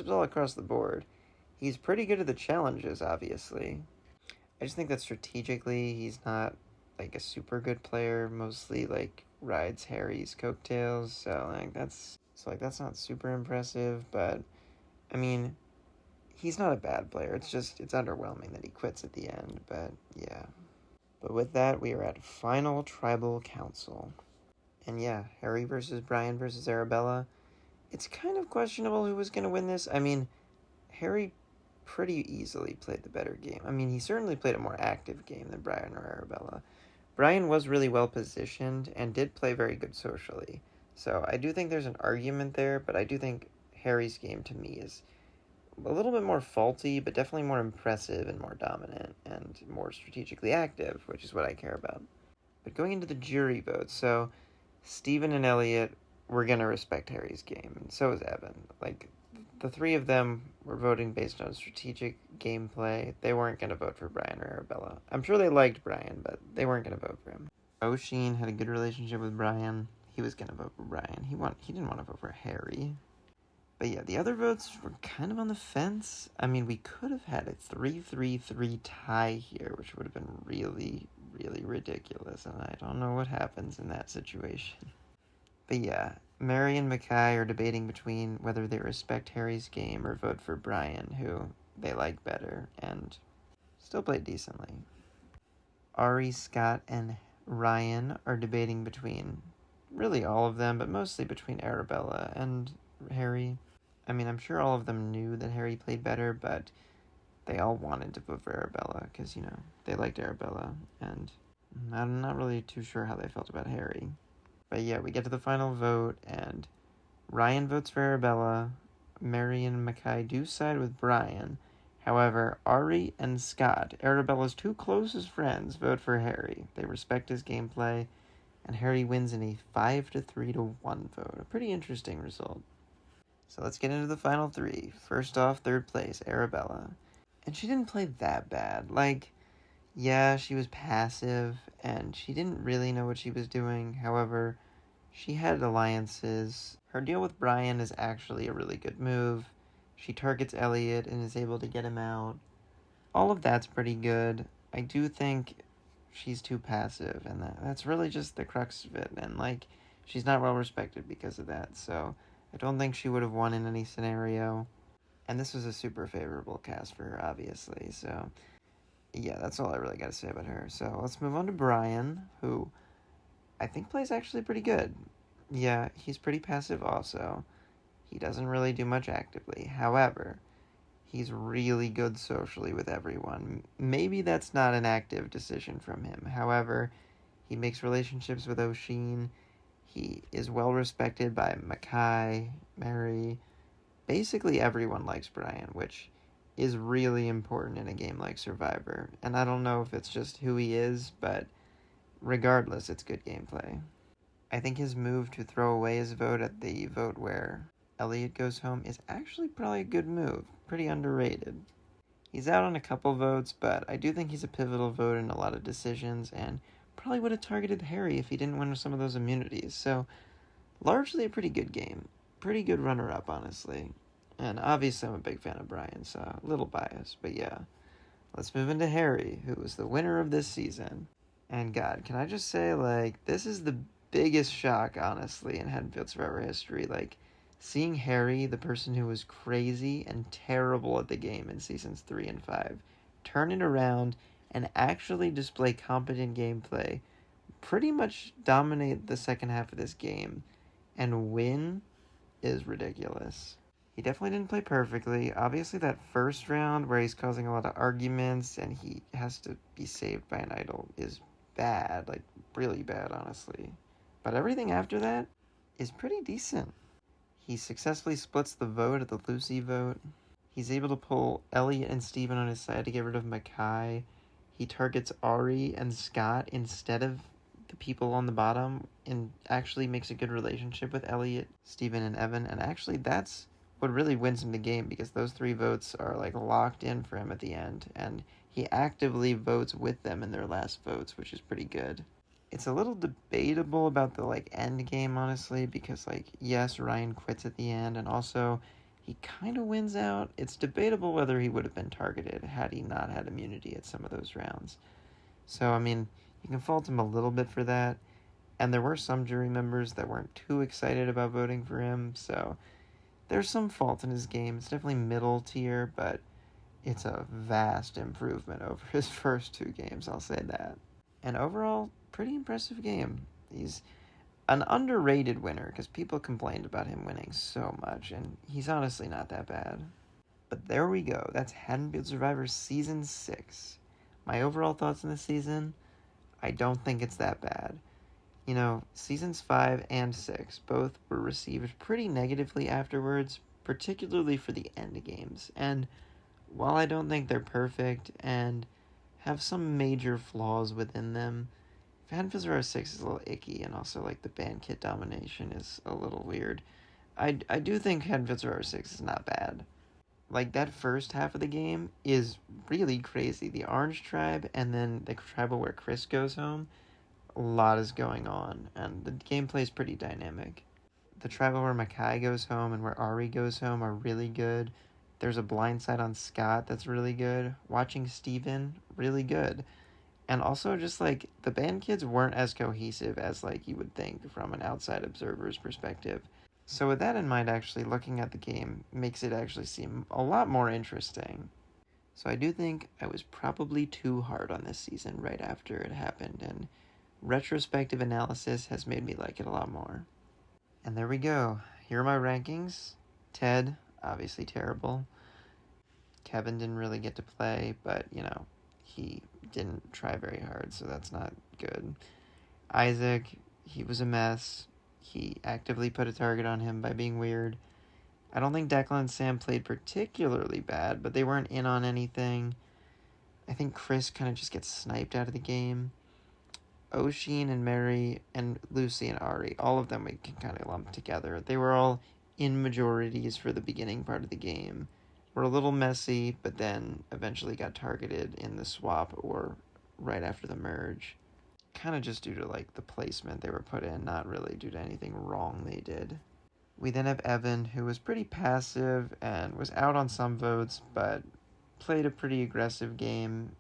all across the board. He's pretty good at the challenges, obviously. I just think that strategically he's not, a super good player. Mostly, rides Harry's coattails, so that's not super impressive, but he's not a bad player. It's underwhelming that he quits at the end, but yeah. But with that, we are at Final Tribal Council. And yeah, Harry versus Brian versus Arabella. It's kind of questionable who was going to win this. Harry pretty easily played the better game. He certainly played a more active game than Brian or Arabella. Brian was really well positioned and did play very good socially. So I do think there's an argument there, but I do think Harry's game to me is a little bit more faulty, but definitely more impressive and more dominant and more strategically active, which is what I care about. But going into the jury votes, so Steven and Elliot were going to respect Harry's game, and so is Evan. The 3 of them were voting based on strategic gameplay. They weren't going to vote for Brian or Arabella. I'm sure they liked Brian, but they weren't going to vote for him. O'Sheen had a good relationship with Brian. He was going to vote for Brian. He didn't want to vote for Harry. But yeah, the other votes were kind of on the fence. We could have had a 3-3-3 tie here, which would have been really, really ridiculous, and I don't know what happens in that situation. But yeah, Mary and Mackay are debating between whether they respect Harry's game or vote for Brian, who they like better, and still played decently. Ari, Scott, and Ryan are debating between really all of them, but mostly between Arabella and Harry. I'm sure all of them knew that Harry played better, but they all wanted to vote for Arabella because, they liked Arabella, and I'm not really too sure how they felt about Harry. But yeah, we get to the final vote, and Ryan votes for Arabella. Mary and Mackay do side with Brian. However, Ari and Scott, Arabella's two closest friends, vote for Harry. They respect his gameplay, and Harry wins in a 5-3-1 vote. A pretty interesting result. So let's get into the final three. First off, third place, Arabella. And she didn't play that bad. Yeah, she was passive, and she didn't really know what she was doing. However, she had alliances. Her deal with Brian is actually a really good move. She targets Elliot and is able to get him out. All of that's pretty good. I do think she's too passive, and that's really just the crux of it. And, she's not well respected because of that, so I don't think she would have won in any scenario. And this was a super favorable cast for her, obviously, so yeah, that's all I really got to say about her. So let's move on to Brian, who I think plays actually pretty good. Yeah, he's pretty passive also. He doesn't really do much actively. However, he's really good socially with everyone. Maybe that's not an active decision from him. However, he makes relationships with O'Sheen. He is well respected by Mackay, Mary. Basically everyone likes Brian, which is really important in a game like Survivor. And I don't know if it's just who he is, but regardless, it's good gameplay. I think his move to throw away his vote at the vote where Elliot goes home is actually probably a good move. Pretty underrated. He's out on a couple votes, but I do think he's a pivotal vote in a lot of decisions, and probably would have targeted Harry if he didn't win some of those immunities. So, largely a pretty good game. Pretty good runner-up, honestly. And obviously I'm a big fan of Brian, so a little biased, but yeah. Let's move into Harry, who was the winner of this season. And God, can I just say, this is the biggest shock, honestly, in Haddonfield Survivor history. Seeing Harry, the person who was crazy and terrible at the game in seasons 3 and 5, turn it around and actually display competent gameplay, pretty much dominate the second half of this game, and win is ridiculous. He definitely didn't play perfectly. Obviously, that first round where he's causing a lot of arguments and he has to be saved by an idol is bad, really bad, honestly. But everything after that is pretty decent. He successfully splits the vote at the Lucy vote. He's able to pull Elliot and Steven on his side to get rid of Mackay. He targets Ari and Scott instead of the people on the bottom and actually makes a good relationship with Elliot, Steven, and Evan. And actually, that's what really wins him the game, because those 3 votes are locked in for him at the end, and he actively votes with them in their last votes, which is pretty good. It's a little debatable about the end game, honestly, because yes, Ryan quits at the end, and also he kind of wins out. It's debatable whether he would have been targeted had he not had immunity at some of those rounds. So I mean, you can fault him a little bit for that, and there were some jury members that weren't too excited about voting for him, so there's some fault in his game. It's definitely middle tier, but it's a vast improvement over his first 2 games, I'll say that. And overall, pretty impressive game. He's an underrated winner, because people complained about him winning so much, and he's honestly not that bad. But there we go. That's Haddonfield Survivor Season 6. My overall thoughts on this season? I don't think it's that bad. Seasons 5 and 6 both were received pretty negatively afterwards, particularly for the end games. And while I don't think they're perfect and have some major flaws within them, Haddonfield Survivor 6 is a little icky, and also the band kit domination is a little weird. I do think Haddonfield Survivor 6 is not bad. That first half of the game is really crazy. The Orange Tribe and then the tribal where Chris goes home, a lot is going on, and the gameplay is pretty dynamic. The tribal where Mackay goes home and where Ari goes home are really good. There's a blind side on Scott that's really good. Watching Steven, really good. And also just the band kids weren't as cohesive as you would think from an outside observer's perspective. So with that in mind, actually looking at the game makes it actually seem a lot more interesting. So I do think I was probably too hard on this season right after it happened, and retrospective analysis has made me like it a lot more. And there we go. Here are my rankings. Ted, obviously terrible. Kevin didn't really get to play, but, he didn't try very hard, so that's not good. Isaac, he was a mess. He actively put a target on him by being weird. I don't think Declan and Sam played particularly bad, but they weren't in on anything. I think Chris kind of just gets sniped out of the game. Oshin and Mary and Lucy and Ari, all of them we can kind of lump together. They were all in majorities for the beginning part of the game. Were a little messy, but then eventually got targeted in the swap or right after the merge. Kind of just due to like the placement they were put in, not really due to anything wrong they did. We then have Evan, who was pretty passive and was out on some votes, but played a pretty aggressive game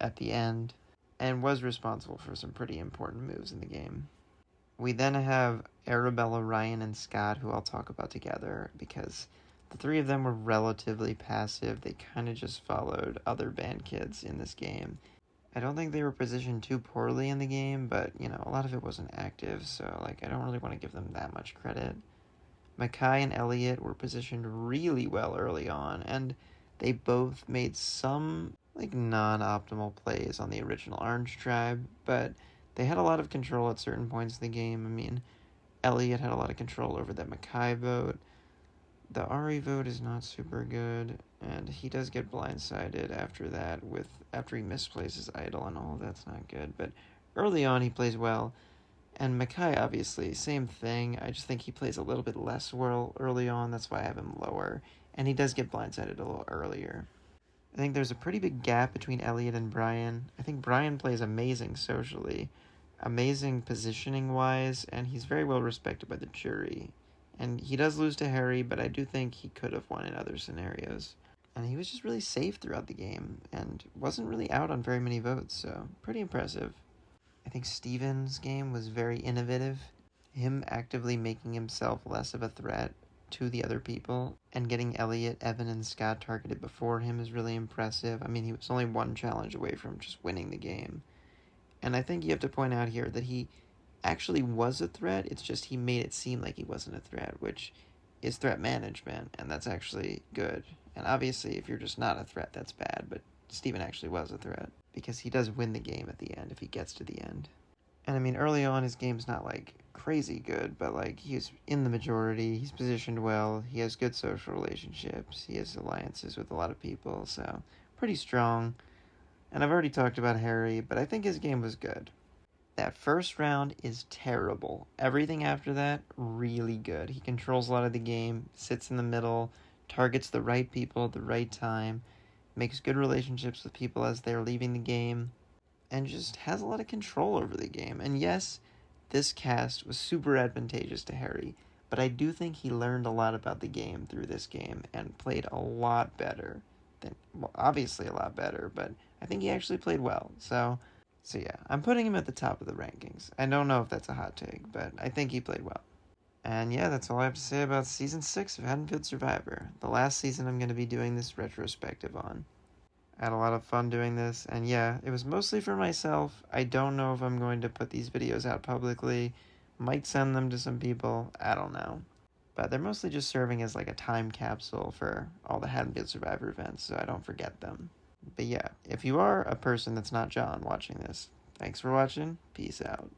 at the end, and was responsible for some pretty important moves in the game. We then have Arabella, Ryan, and Scott, who I'll talk about together, because the three of them were relatively passive. They kind of just followed other band kids in this game. I don't think they were positioned too poorly in the game, but, you know, a lot of it wasn't active, so, like, I don't really want to give them that much credit. Mackay and Elliot were positioned really well early on, and they both made some like non-optimal plays on the original Orange Tribe, but they had a lot of control at certain points in the game. I mean, Elliot had a lot of control over that Mackay vote. The Ari vote is not super good, and he does get blindsided after that after he misplays his idol and all. That's not good, but early on he plays well. And Mackay, obviously, same thing. I just think he plays a little bit less well early on. That's why I have him lower. And he does get blindsided a little earlier. I think there's a pretty big gap between Elliot and Brian. I think Brian plays amazing socially, amazing positioning-wise, and he's very well respected by the jury. And he does lose to Harry, but I do think he could have won in other scenarios. And he was just really safe throughout the game, and wasn't really out on very many votes, so pretty impressive. I think Steven's game was very innovative. Him actively making himself less of a threat to the other people and getting Elliot, Evan, and Scott targeted before him is really impressive. I mean, he was only one challenge away from just winning the game. And I think you have to point out here that he actually was a threat. It's just he made it seem like he wasn't a threat, which is threat management, and that's actually good. And obviously, if you're just not a threat, that's bad, but Steven actually was a threat, because he does win the game at the end if he gets to the end. And I mean, early on, his game's not, like, crazy good, but, like, he's in the majority, he's positioned well, he has good social relationships, he has alliances with a lot of people, so pretty strong. And I've already talked about Harry, but I think his game was good. That first round is terrible. Everything after that, really good. He controls a lot of the game, sits in the middle, targets the right people at the right time, makes good relationships with people as they're leaving the game, and just has a lot of control over the game. And yes, this cast was super advantageous to Harry, but I do think he learned a lot about the game through this game and played a lot better than, well, obviously a lot better, but I think he actually played well. So yeah, I'm putting him at the top of the rankings. I don't know if that's a hot take, but I think he played well. And yeah, that's all I have to say about Season 6 of Haddonfield Survivor, the last season I'm going to be doing this retrospective on. I had a lot of fun doing this, and yeah, it was mostly for myself. I don't know if I'm going to put these videos out publicly. Might send them to some people, I don't know. But they're mostly just serving as like a time capsule for all the Haddonfield Survivor events, so I don't forget them. But yeah, if you are a person that's not John watching this, thanks for watching, peace out.